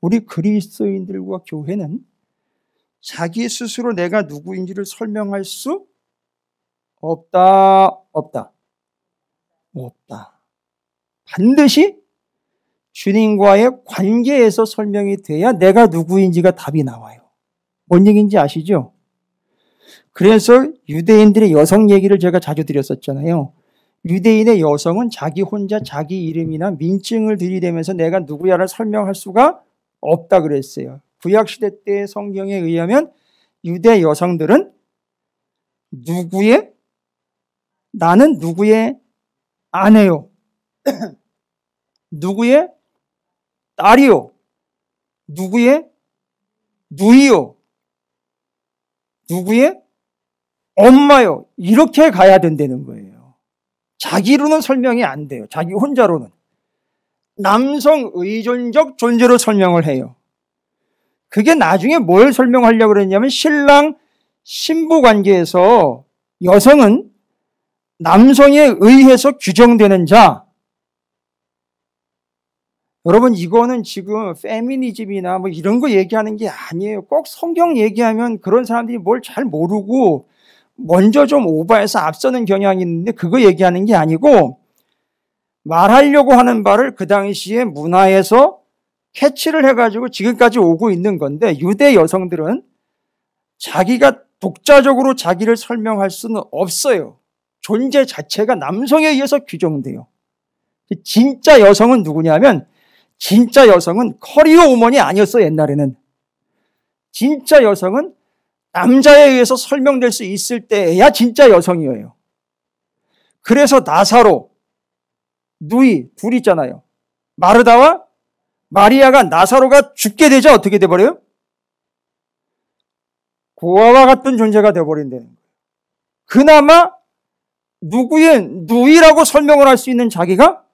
우리 그리스도인들과 교회는 자기 스스로 내가 누구인지를 설명할 수 없다. 반드시 주님과의 관계에서 설명이 돼야 내가 누구인지가 답이 나와요. 뭔 얘기인지 아시죠? 그래서 유대인들의 여성 얘기를 제가 자주 드렸었잖아요. 유대인의 여성은 자기 혼자 자기 이름이나 민증을 들이대면서 내가 누구야를 설명할 수가 없다 그랬어요. 구약시대 때 성경에 의하면 유대 여성들은 나는 누구의 아내요. 누구의 딸이요. 누구의 누이요. 누구의 엄마요. 이렇게 가야 된다는 거예요. 자기로는 설명이 안 돼요. 자기 혼자로는. 남성 의존적 존재로 설명을 해요. 그게 나중에 뭘 설명하려고 그랬냐면 신랑 신부 관계에서 여성은 남성에 의해서 규정되는 자. 여러분, 이거는 지금 페미니즘이나 뭐 이런 거 얘기하는 게 아니에요. 꼭 성경 얘기하면 그런 사람들이 뭘 잘 모르고 먼저 좀 오버해서 앞서는 경향이 있는데 그거 얘기하는 게 아니고 말하려고 하는 바를 그 당시에 문화에서 캐치를 해가지고 지금까지 오고 있는 건데 유대 여성들은 자기가 독자적으로 자기를 설명할 수는 없어요. 존재 자체가 남성에 의해서 규정돼요. 진짜 여성은 누구냐면 진짜 여성은 커리어 우먼이 아니었어요. 옛날에는. 진짜 여성은 남자에 의해서 설명될 수 있을 때야 진짜 여성이에요. 그래서 나사로, 누이 둘 있잖아요. 마르다와 마리아가 나사로가 죽게 되자 어떻게 돼버려요? 고아와 같은 존재가 돼버린다는 거예요. 그나마 누구의 누이라고 설명을 할 수 있는 자기가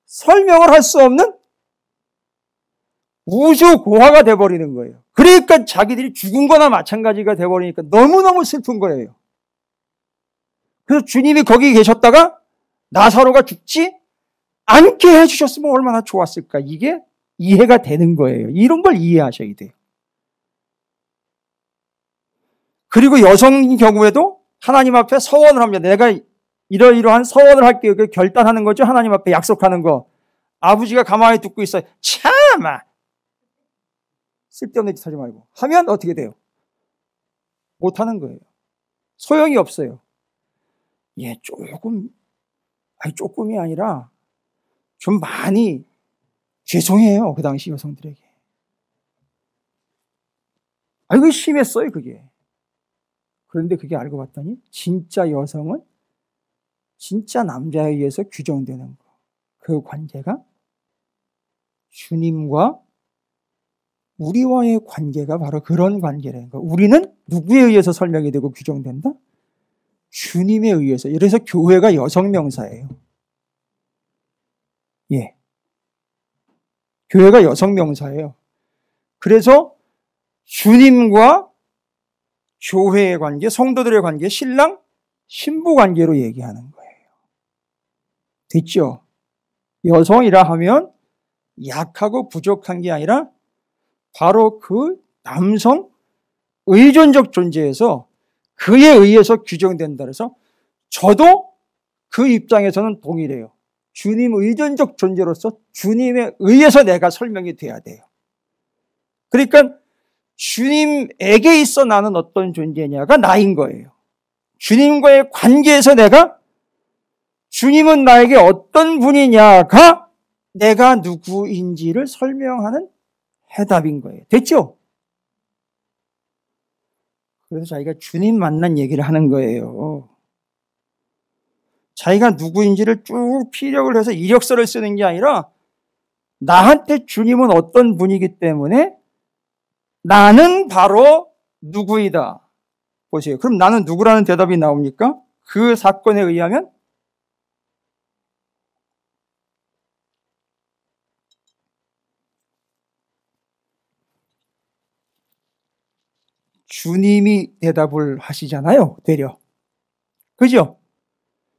설명을 할 수 없는 우주 고아가 돼버리는 거예요. 그러니까 자기들이 죽은 거나 마찬가지가 돼버리니까 너무너무 슬픈 거예요. 그래서 주님이 거기 계셨다가 나사로가 죽지 않게 해주셨으면 얼마나 좋았을까. 이게 이해가 되는 거예요. 이런 걸 이해하셔야 돼요. 그리고 여성인 경우에도 하나님 앞에 서원을 합니다. 내가 이러이러한 서원을 할게요. 결단하는 거죠. 하나님 앞에 약속하는 거. 아버지가 가만히 듣고 있어요. 참아! 쓸데없는 짓 하지 말고. 하면 어떻게 돼요? 못하는 거예요. 소용이 없어요. 예, 조금이 아니라 좀 많이 죄송해요. 그 당시 여성들에게. 이거 심했어요, 그게. 그런데 그게 알고 봤더니 진짜 여성은 진짜 남자에 의해서 규정되는 거. 그 관계가 주님과 우리와의 관계가 바로 그런 관계라는 거. 우리는 누구에 의해서 설명이 되고 규정된다? 주님에 의해서. 그래서 교회가 여성 명사예요. 예. 교회가 여성 명사예요. 그래서 주님과 교회의 관계, 성도들의 관계, 신랑, 신부 관계로 얘기하는 거예요. 됐죠? 여성이라 하면 약하고 부족한 게 아니라 바로 그 남성 의존적 존재에서 그에 의해서 규정된다 그래서 저도 그 입장에서는 동일해요. 주님 의존적 존재로서 주님에 의해서 내가 설명이 돼야 돼요. 그러니까 주님에게 있어 나는 어떤 존재냐가 나인 거예요. 주님과의 관계에서 내가 주님은 나에게 어떤 분이냐가 내가 누구인지를 설명하는 해답인 거예요. 됐죠? 그래서 자기가 주님 만난 얘기를 하는 거예요. 자기가 누구인지를 쭉 피력을 해서 이력서를 쓰는 게 아니라 나한테 주님은 어떤 분이기 때문에 나는 바로 누구이다. 보세요. 그럼 나는 누구라는 대답이 나옵니까? 그 사건에 의하면 주님이 대답을 하시잖아요. 되려. 그죠?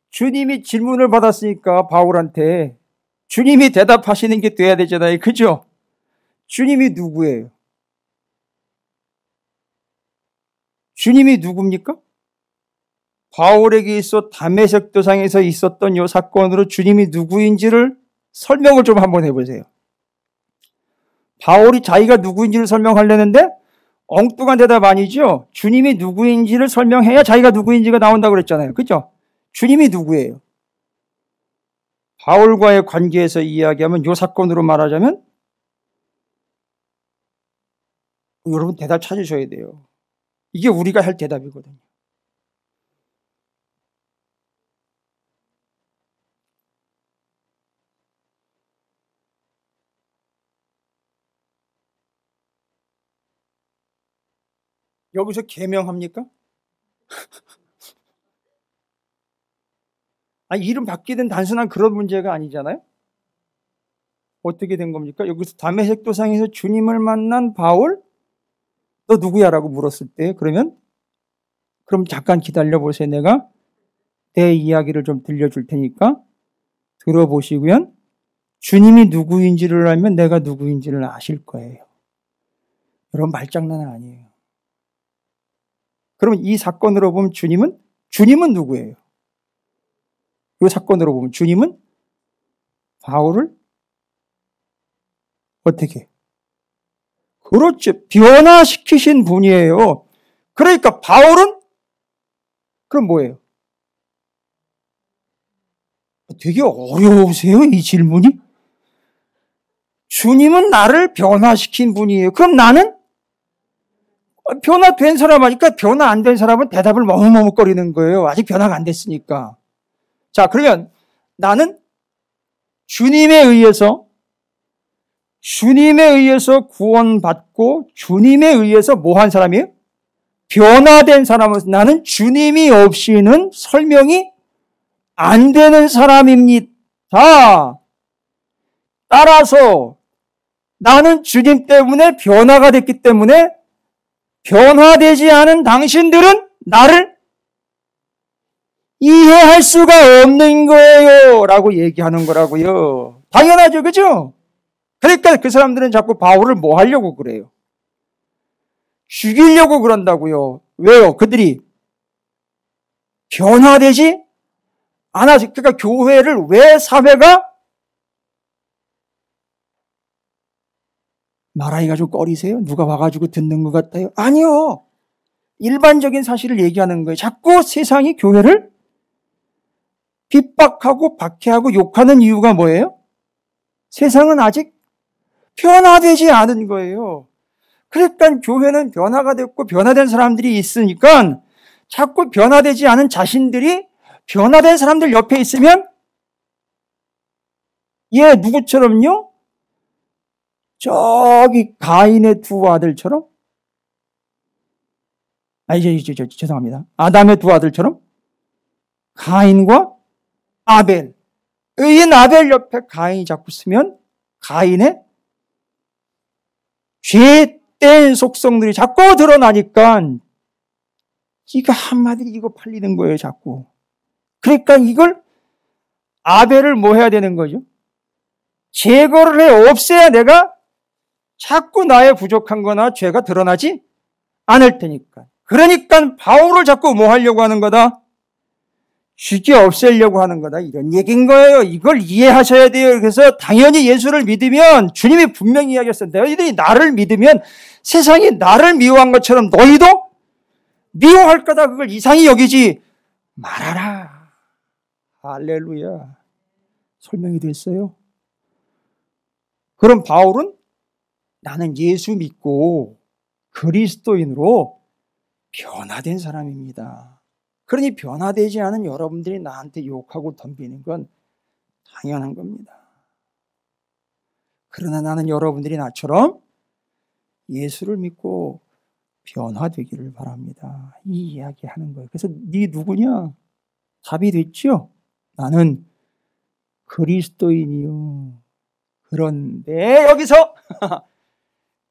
주님이 질문을 받았으니까 바울한테 주님이 대답하시는 게 돼야 되잖아요. 그죠? 주님이 누구예요? 주님이 누굽니까? 바울에게 있어 다메섹 도상에서 있었던 이 사건으로 주님이 누구인지를 설명을 좀 한번 해보세요. 바울이 자기가 누구인지를 설명하려는데 엉뚱한 대답 아니죠? 주님이 누구인지를 설명해야 자기가 누구인지가 나온다고 그랬잖아요. 그죠? 주님이 누구예요? 바울과의 관계에서 이야기하면 이 사건으로 말하자면 여러분 대답 찾으셔야 돼요. 이게 우리가 할 대답이거든요. 여기서 계명합니까? 아니, 이름 바뀌는 단순한 그런 문제가 아니잖아요. 어떻게 된 겁니까? 여기서 다메섹 도상에서 주님을 만난 바울? 너 누구야? 라고 물었을 때 그러면 그럼 잠깐 기다려 보세요. 내가 내 이야기를 좀 들려줄 테니까 들어보시고요. 주님이 누구인지를 알면 내가 누구인지를 아실 거예요. 여러분 말장난은 아니에요. 그러면 이 사건으로 보면 주님은 누구예요? 이 사건으로 보면 주님은 바울을 어떻게? 그렇죠. 변화시키신 분이에요. 그러니까 바울은 그럼 뭐예요? 되게 어려우세요, 이 질문이? 주님은 나를 변화시킨 분이에요. 그럼 나는? 변화된 사람 하니까 변화 안 된 사람은 대답을 머뭇머뭇거리는 거예요. 아직 변화가 안 됐으니까. 자, 그러면 나는 주님에 의해서 구원받고 주님에 의해서 뭐 한 사람이에요? 변화된 사람은 나는 주님이 없이는 설명이 안 되는 사람입니다. 따라서 나는 주님 때문에 변화가 됐기 때문에 변화되지 않은 당신들은 나를 이해할 수가 없는 거예요. 라고 얘기하는 거라고요. 당연하죠. 그죠? 그러니까 그 사람들은 자꾸 바울을 뭐 하려고 그래요? 죽이려고 그런다고요. 왜요? 그들이 변화되지 않아서. 그러니까 교회를 왜 사회가 말하기가 좀 꺼리세요? 누가 와가지고 듣는 것 같아요? 아니요. 일반적인 사실을 얘기하는 거예요. 자꾸 세상이 교회를 핍박하고 박해하고 욕하는 이유가 뭐예요? 세상은 아직 변화되지 않은 거예요. 그러니까 교회는 변화가 됐고 변화된 사람들이 있으니까 자꾸 변화되지 않은 자신들이 변화된 사람들 옆에 있으면 얘 누구처럼요? 저기 가인의 두 아들처럼? 죄송합니다. 아담의 두 아들처럼? 가인과 아벨. 의인 아벨 옆에 가인이 자꾸 쓰면 가인의 죄된 속성들이 자꾸 드러나니까 이거 한마디로 이거 팔리는 거예요, 자꾸. 그러니까 이걸 아벨을 뭐 해야 되는 거죠? 제거를 해 없애야 내가 자꾸 나의 부족한 거나 죄가 드러나지 않을 테니까. 그러니까 바울을 자꾸 뭐 하려고 하는 거다? 죽여 없애려고 하는 거다. 이런 얘기인 거예요. 이걸 이해하셔야 돼요. 그래서 당연히 예수를 믿으면 주님이 분명히 이야기했어요. 너희들이 나를 믿으면 세상이 나를 미워한 것처럼 너희도 미워할 거다. 그걸 이상히 여기지 말아라. 할렐루야. 설명이 됐어요. 그럼 바울은 나는 예수 믿고 그리스도인으로 변화된 사람입니다. 그러니 변화되지 않은 여러분들이 나한테 욕하고 덤비는 건 당연한 겁니다. 그러나 나는 여러분들이 나처럼 예수를 믿고 변화되기를 바랍니다. 이 이야기 하는 거예요. 그래서 네 누구냐? 답이 됐죠? 나는 그리스도인이요. 그런데 여기서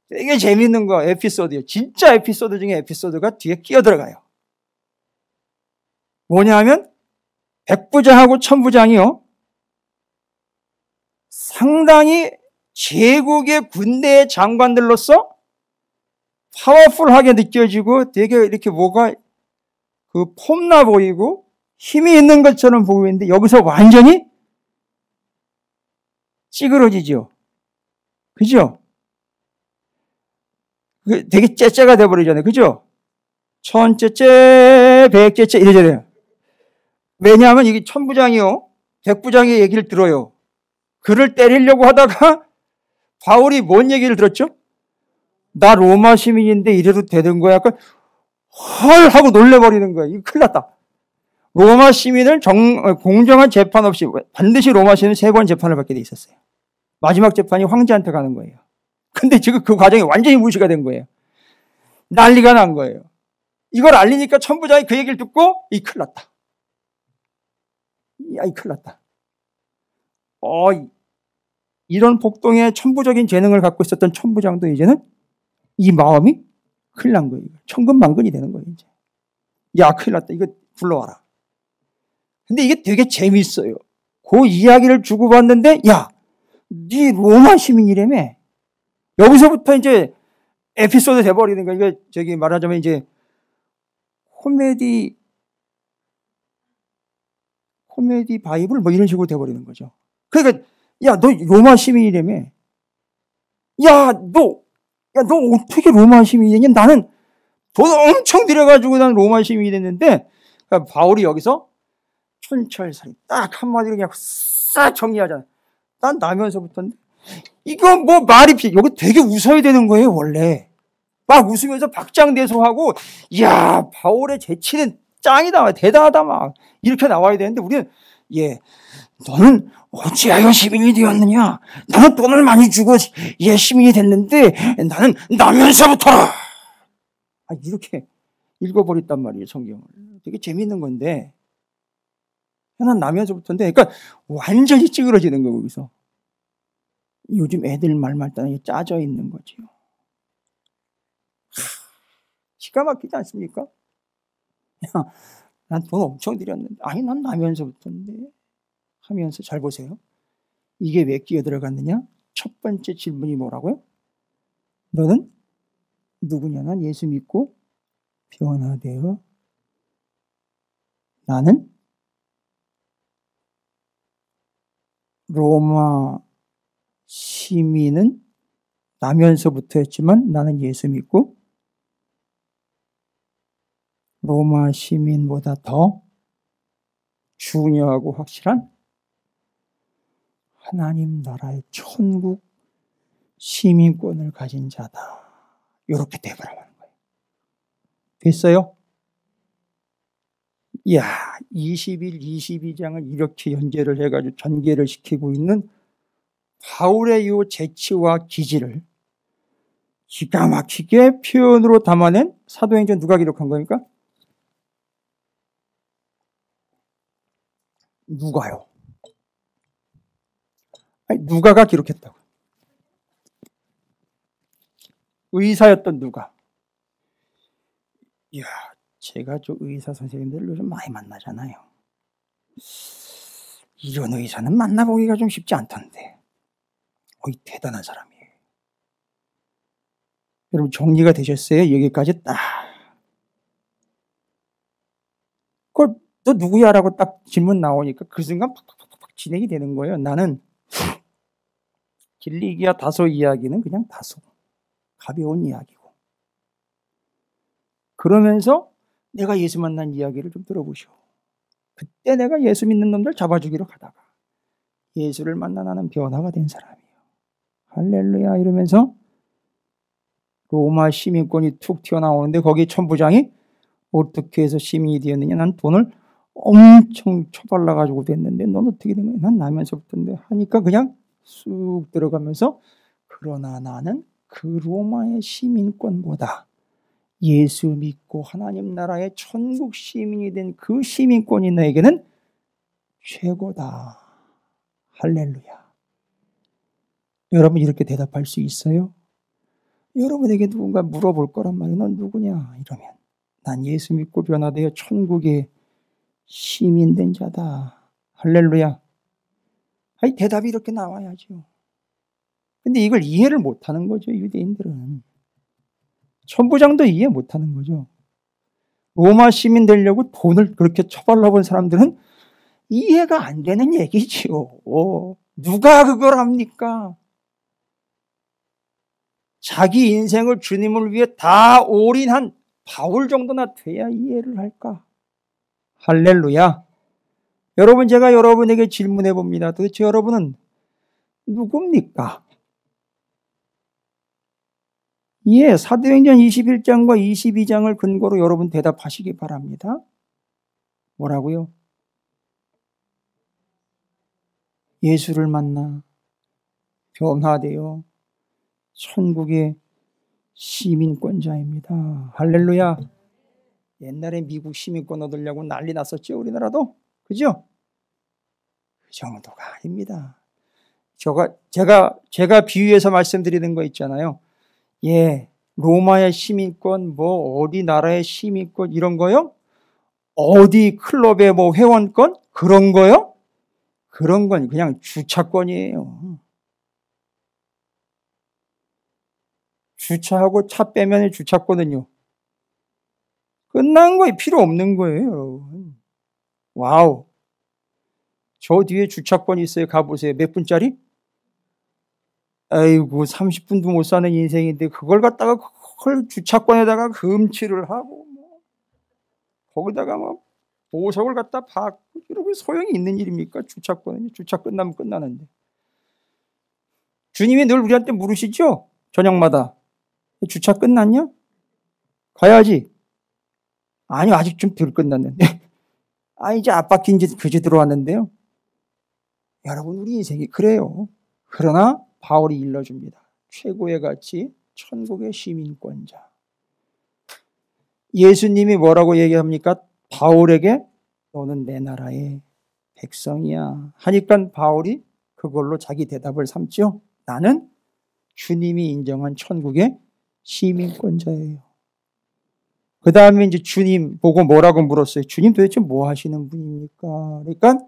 되게 재밌는 거 에피소드예요. 진짜 에피소드 중에 에피소드가 뒤에 끼어들어가요. 뭐냐 하면 백부장하고 천부장이요. 상당히 제국의 군대의 장관들로서 파워풀하게 느껴지고 되게 이렇게 뭐가 폼나 보이고 힘이 있는 것처럼 보이는데 여기서 완전히 찌그러지죠. 그죠? 되게 째째가 돼버리잖아요. 그죠? 천째째, 백째째 이러잖아요. 왜냐하면 이게 천부장이요. 백부장의 얘기를 들어요. 그를 때리려고 하다가 바울이 뭔 얘기를 들었죠? 나 로마 시민인데 이래도 되는 거야? 약간 헐 하고 놀래버리는 거야. 이거 큰일 났다. 로마 시민을 공정한 재판 없이 반드시 로마 시민은 3번 재판을 받게 돼 있었어요. 마지막 재판이 황제한테 가는 거예요. 근데 지금 그 과정이 완전히 무시가 된 거예요. 난리가 난 거예요. 이걸 알리니까 천부장이 그 얘기를 듣고 이 큰일 났다. 야, 이 큰일 났다. 이런 복동의 천부적인 재능을 갖고 있었던 천부장도 이제는 이 마음이 큰일 난 거예요. 천근만근이 되는 거예요, 이제. 야, 큰일 났다. 이거 불러와라. 근데 이게 되게 재밌어요. 그 이야기를 주고받는데, 야, 네 로마 시민이라며. 여기서부터 이제 에피소드 돼버리는 거예요. 이게 저기 말하자면 이제 코미디 바이블 뭐 이런 식으로 돼버리는 거죠. 그러니까, 야, 너 로마 시민이라며. 너 어떻게 로마 시민이 되냐? 나는 돈 엄청 들여가지고 난 로마 시민이 됐는데, 그러니까 바울이 여기서 촌철살인 딱 한마디로 그냥 싹 정리하잖아. 난 나면서부터인데, 이거 뭐 말이 여기 되게 웃어야 되는 거예요, 원래. 막 웃으면서 박장대소하고, 야, 바울의 재치는 짱이다, 대단하다, 막. 이렇게 나와야 되는데, 우리는, 너는 어찌하여 시민이 되었느냐? 나는 돈을 많이 주고, 시민이 됐는데, 나는 나면서부터! 이렇게 읽어버렸단 말이에요, 성경을. 되게 재밌는 건데, 난 나면서부터인데, 그러니까 완전히 찌그러지는 거예요, 거기서. 요즘 애들 말마다 짜져 있는 거지요. 기가 막히지 않습니까? 난 돈 엄청 들였는데, 아니, 난 나면서부터인데. 하면서 잘 보세요. 이게 왜 끼어 들어갔느냐? 첫 번째 질문이 뭐라고요? 너는 누구냐? 난 예수 믿고 변화되어 나는 로마 시민은 나면서부터 했지만 나는 예수 믿고 로마 시민보다 더 중요하고 확실한 하나님 나라의 천국 시민권을 가진 자다. 이렇게 되버려가는 거예요. 됐어요? 이야, 21, 22장을 이렇게 연재를 해가지고 전개를 시키고 있는 바울의 이 재치와 기질을 기가 막히게 표현으로 담아낸 사도행전 누가 기록한 겁니까? 누가요? 누가가 기록했다고. 의사였던 누가. 이야, 제가 저 의사 선생님들을 요즘 많이 만나잖아요. 이런 의사는 만나보기가 좀 쉽지 않던데. 대단한 사람이에요. 여러분 정리가 되셨어요? 여기까지 딱. 너 누구야? 라고 딱 질문 나오니까 그 순간 팍팍팍팍 진행이 되는 거예요. 나는 길리기아 다소 이야기는 그냥 다소 가벼운 이야기고. 그러면서 내가 예수 만난 이야기를 좀 들어보시오. 그때 내가 예수 믿는 놈들 잡아주기로 가다가 예수를 만나 나는 변화가 된 사람이에요. 할렐루야 이러면서 로마 시민권이 툭 튀어나오는데 거기 천부장이 어떻게 해서 시민이 되었느냐? 난 돈을 엄청 쳐발라가지고 됐는데 넌 어떻게 된 거야? 난 나면서부터인데 하니까 그냥 쑥 들어가면서 그러나 나는 그 로마의 시민권보다 예수 믿고 하나님 나라의 천국 시민이 된 그 시민권이 너에게는 최고다. 할렐루야. 여러분 이렇게 대답할 수 있어요? 여러분에게 누군가 물어볼 거란 말이에요. 넌 누구냐? 이러면 난 예수 믿고 변화되어 천국의 시민 된 자다. 할렐루야. 아니 대답이 이렇게 나와야죠. 근데 이걸 이해를 못하는 거죠. 유대인들은. 천부장도 이해 못하는 거죠. 로마 시민 되려고 돈을 그렇게 처발라본 사람들은 이해가 안 되는 얘기지요. 누가 그걸 합니까? 자기 인생을 주님을 위해 다 올인한 바울 정도나 돼야 이해를 할까? 할렐루야. 여러분, 제가 여러분에게 질문해 봅니다. 도대체 여러분은 누굽니까? 예, 사도행전 21장과 22장을 근거로 여러분 대답하시기 바랍니다. 뭐라고요? 예수를 만나 변화되어 천국의 시민권자입니다. 할렐루야. 옛날에 미국 시민권 얻으려고 난리 났었죠, 우리나라도. 그죠? 그 정도가 아닙니다. 제가 비유해서 말씀드리는 거 있잖아요. 예, 로마의 시민권, 어디 나라의 시민권 이런 거요? 어디 클럽의 회원권? 그런 거요? 그런 건 그냥 주차권이에요. 주차하고 차 빼면 주차권은요. 끝난 거예요. 필요 없는 거예요, 여러분. 와우. 저 뒤에 주차권이 있어요. 가보세요. 몇 분짜리? 아이고, 30분도 못 사는 인생인데 그걸 주차권에다가 금칠을 하고 거기다가 보석을 갖다 박고 이러고 소용이 있는 일입니까? 주차권은 주차 끝나면 끝나는데. 주님이 늘 우리한테 물으시죠? 저녁마다. 주차 끝났냐? 가야지. 아니, 아직 좀 덜 끝났는데. 이제 앞바퀴 이제 그제 들어왔는데요. 여러분, 우리 인생이 그래요. 그러나 바울이 일러줍니다. 최고의 가치, 천국의 시민권자. 예수님이 뭐라고 얘기합니까? 바울에게 너는 내 나라의 백성이야. 하니까 바울이 그걸로 자기 대답을 삼죠. 나는 주님이 인정한 천국의 시민권자예요. 그 다음에 이제 주님 보고 뭐라고 물었어요? 주님 도대체 뭐 하시는 분입니까? 그러니까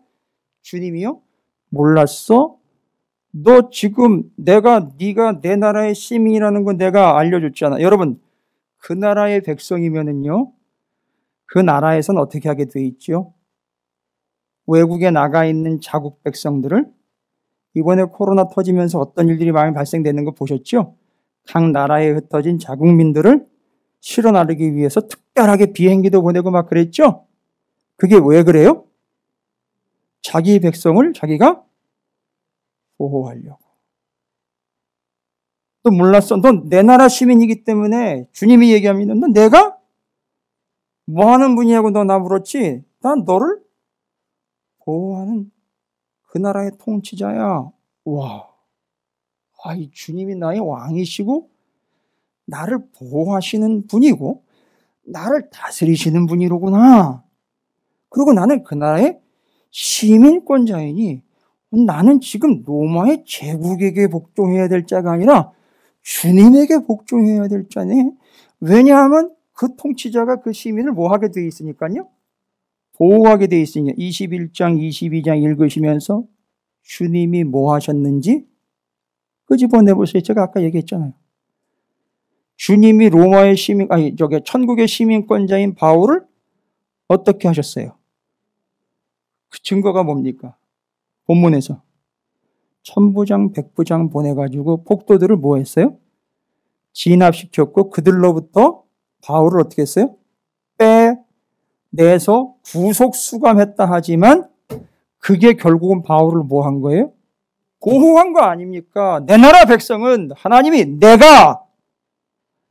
주님이요? 몰랐어? 너 지금 네가 내 나라의 시민이라는 건 내가 알려줬잖아. 여러분, 그 나라의 백성이면은요, 그 나라에선 어떻게 하게 돼 있죠? 외국에 나가 있는 자국 백성들을 이번에 코로나 터지면서 어떤 일들이 많이 발생되는 거 보셨죠? 각 나라에 흩어진 자국민들을 실어 나르기 위해서 특별하게 비행기도 보내고 막 그랬죠? 그게 왜 그래요? 자기 백성을 자기가 보호하려고. 또 몰랐어. 넌 내 나라 시민이기 때문에 주님이 얘기합니다. 넌 내가 뭐 하는 분이냐고 너 나 물었지? 난 너를 보호하는 그 나라의 통치자야. 와. 이 주님이 나의 왕이시고 나를 보호하시는 분이고 나를 다스리시는 분이로구나. 그리고 나는 그 나라의 시민권자이니 나는 지금 로마의 제국에게 복종해야 될 자가 아니라 주님에게 복종해야 될 자네. 왜냐하면 그 통치자가 그 시민을 뭐 하게 돼 있으니까요. 보호하게 돼 있으니까 21장, 22장 읽으시면서 주님이 뭐 하셨는지 끄집어내보세요. 제가 아까 얘기했잖아요. 주님이 로마의 천국의 시민권자인 바울을 어떻게 하셨어요? 그 증거가 뭡니까? 본문에서 천부장, 백부장 보내가지고 폭도들을 뭐 했어요? 진압시켰고 그들로부터 바울을 어떻게 했어요? 빼내서 구속 수감했다 하지만 그게 결국은 바울을 뭐 한 거예요? 보호한 거 아닙니까? 내 나라 백성은 하나님이 내가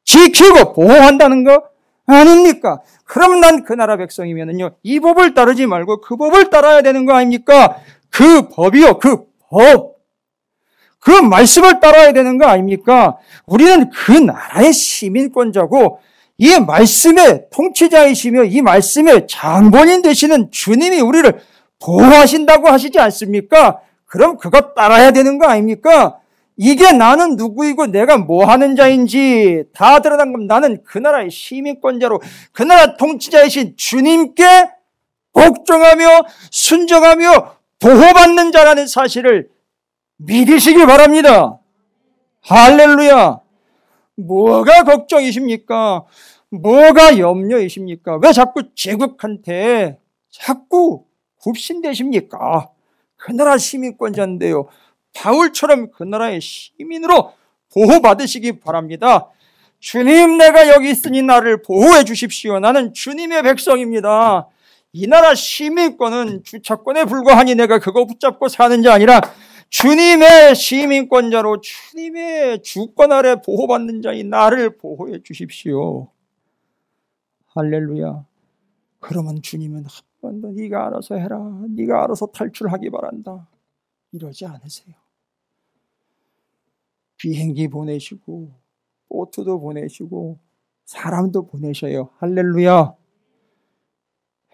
지키고 보호한다는 거 아닙니까? 그럼 난 그 나라 백성이면은요, 이 법을 따르지 말고 그 법을 따라야 되는 거 아닙니까? 그 법이요, 그 법. 그 말씀을 따라야 되는 거 아닙니까? 우리는 그 나라의 시민권자고 이 말씀의 통치자이시며 이 말씀의 장본인 되시는 주님이 우리를 보호하신다고 하시지 않습니까? 그럼 그거 따라야 되는 거 아닙니까? 이게 나는 누구이고 내가 뭐 하는 자인지 다 드러난 건 나는 그 나라의 시민권자로 그 나라 통치자이신 주님께 복종하며 순종하며 보호받는 자라는 사실을 믿으시기 바랍니다. 할렐루야. 뭐가 걱정이십니까? 뭐가 염려이십니까? 왜 자꾸 제국한테 자꾸 굽신대십니까? 그 나라 시민권자인데요. 바울처럼 그 나라의 시민으로 보호받으시기 바랍니다. 주님, 내가 여기 있으니 나를 보호해 주십시오. 나는 주님의 백성입니다. 이 나라 시민권은 주차권에 불과하니 내가 그거 붙잡고 사는 자 아니라 주님의 시민권자로 주님의 주권 아래 보호받는 자인 나를 보호해 주십시오. 할렐루야. 그러면 주님은 한 번도 네가 알아서 해라, 네가 알아서 탈출하기 바란다 이러지 않으세요. 비행기 보내시고 보트도 보내시고 사람도 보내셔요. 할렐루야.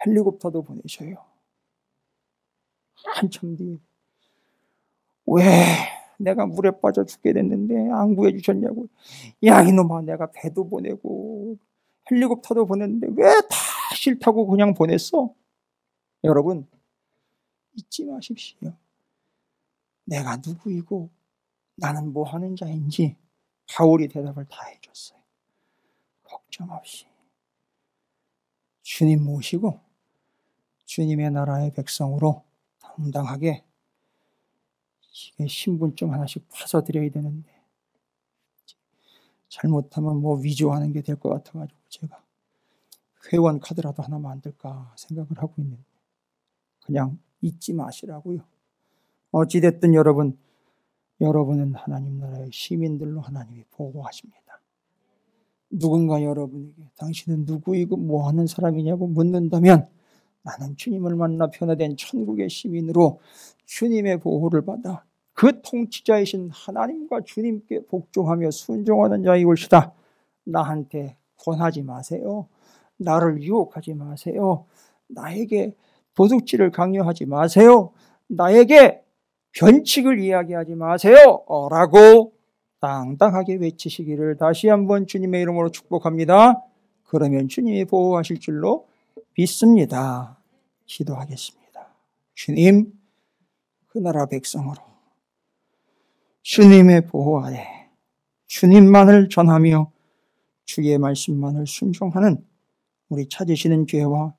헬리콥터도 보내셔요. 한참 뒤에 왜 내가 물에 빠져 죽게 됐는데 안 구해 주셨냐고. 야, 이놈아, 내가 배도 보내고 헬리콥터도 보냈는데 왜 다 싫다고 그냥 보냈어? 여러분, 잊지 마십시오. 내가 누구이고 나는 뭐 하는 자인지 바울이 대답을 다 해줬어요. 걱정 없이 주님 모시고 주님의 나라의 백성으로 당당하게 이게 신분증 하나씩 파서 드려야 되는데 잘못하면 뭐 위조하는 게 될 것 같아가지고 제가 회원 카드라도 하나 만들까 생각을 하고 있는데 그냥 잊지 마시라고요. 어찌됐든 여러분은 하나님 나라의 시민들로 하나님이 보호하십니다. 누군가 여러분에게 당신은 누구이고 뭐 하는 사람이냐고 묻는다면 나는 주님을 만나 변화된 천국의 시민으로 주님의 보호를 받아 그 통치자이신 하나님과 주님께 복종하며 순종하는 자이올시다. 나한테 권하지 마세요. 나를 유혹하지 마세요. 나에게 도둑질을 강요하지 마세요. 나에게 변칙을 이야기하지 마세요. 라고 당당하게 외치시기를 다시 한번 주님의 이름으로 축복합니다. 그러면 주님이 보호하실 줄로 믿습니다. 기도하겠습니다. 주님, 그 나라 백성으로 주님의 보호 아래 주님만을 전하며 주의 말씀만을 순종하는 우리 찾으시는 죄와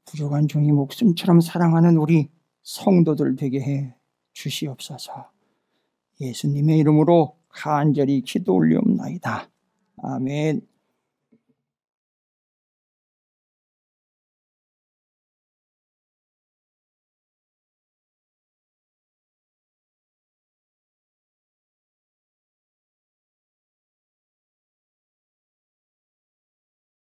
부족한 종이 목숨처럼 사랑하는 우리 성도들 되게 해 주시옵소서. 예수님의 이름으로 간절히 기도 올리옵나이다. 아멘.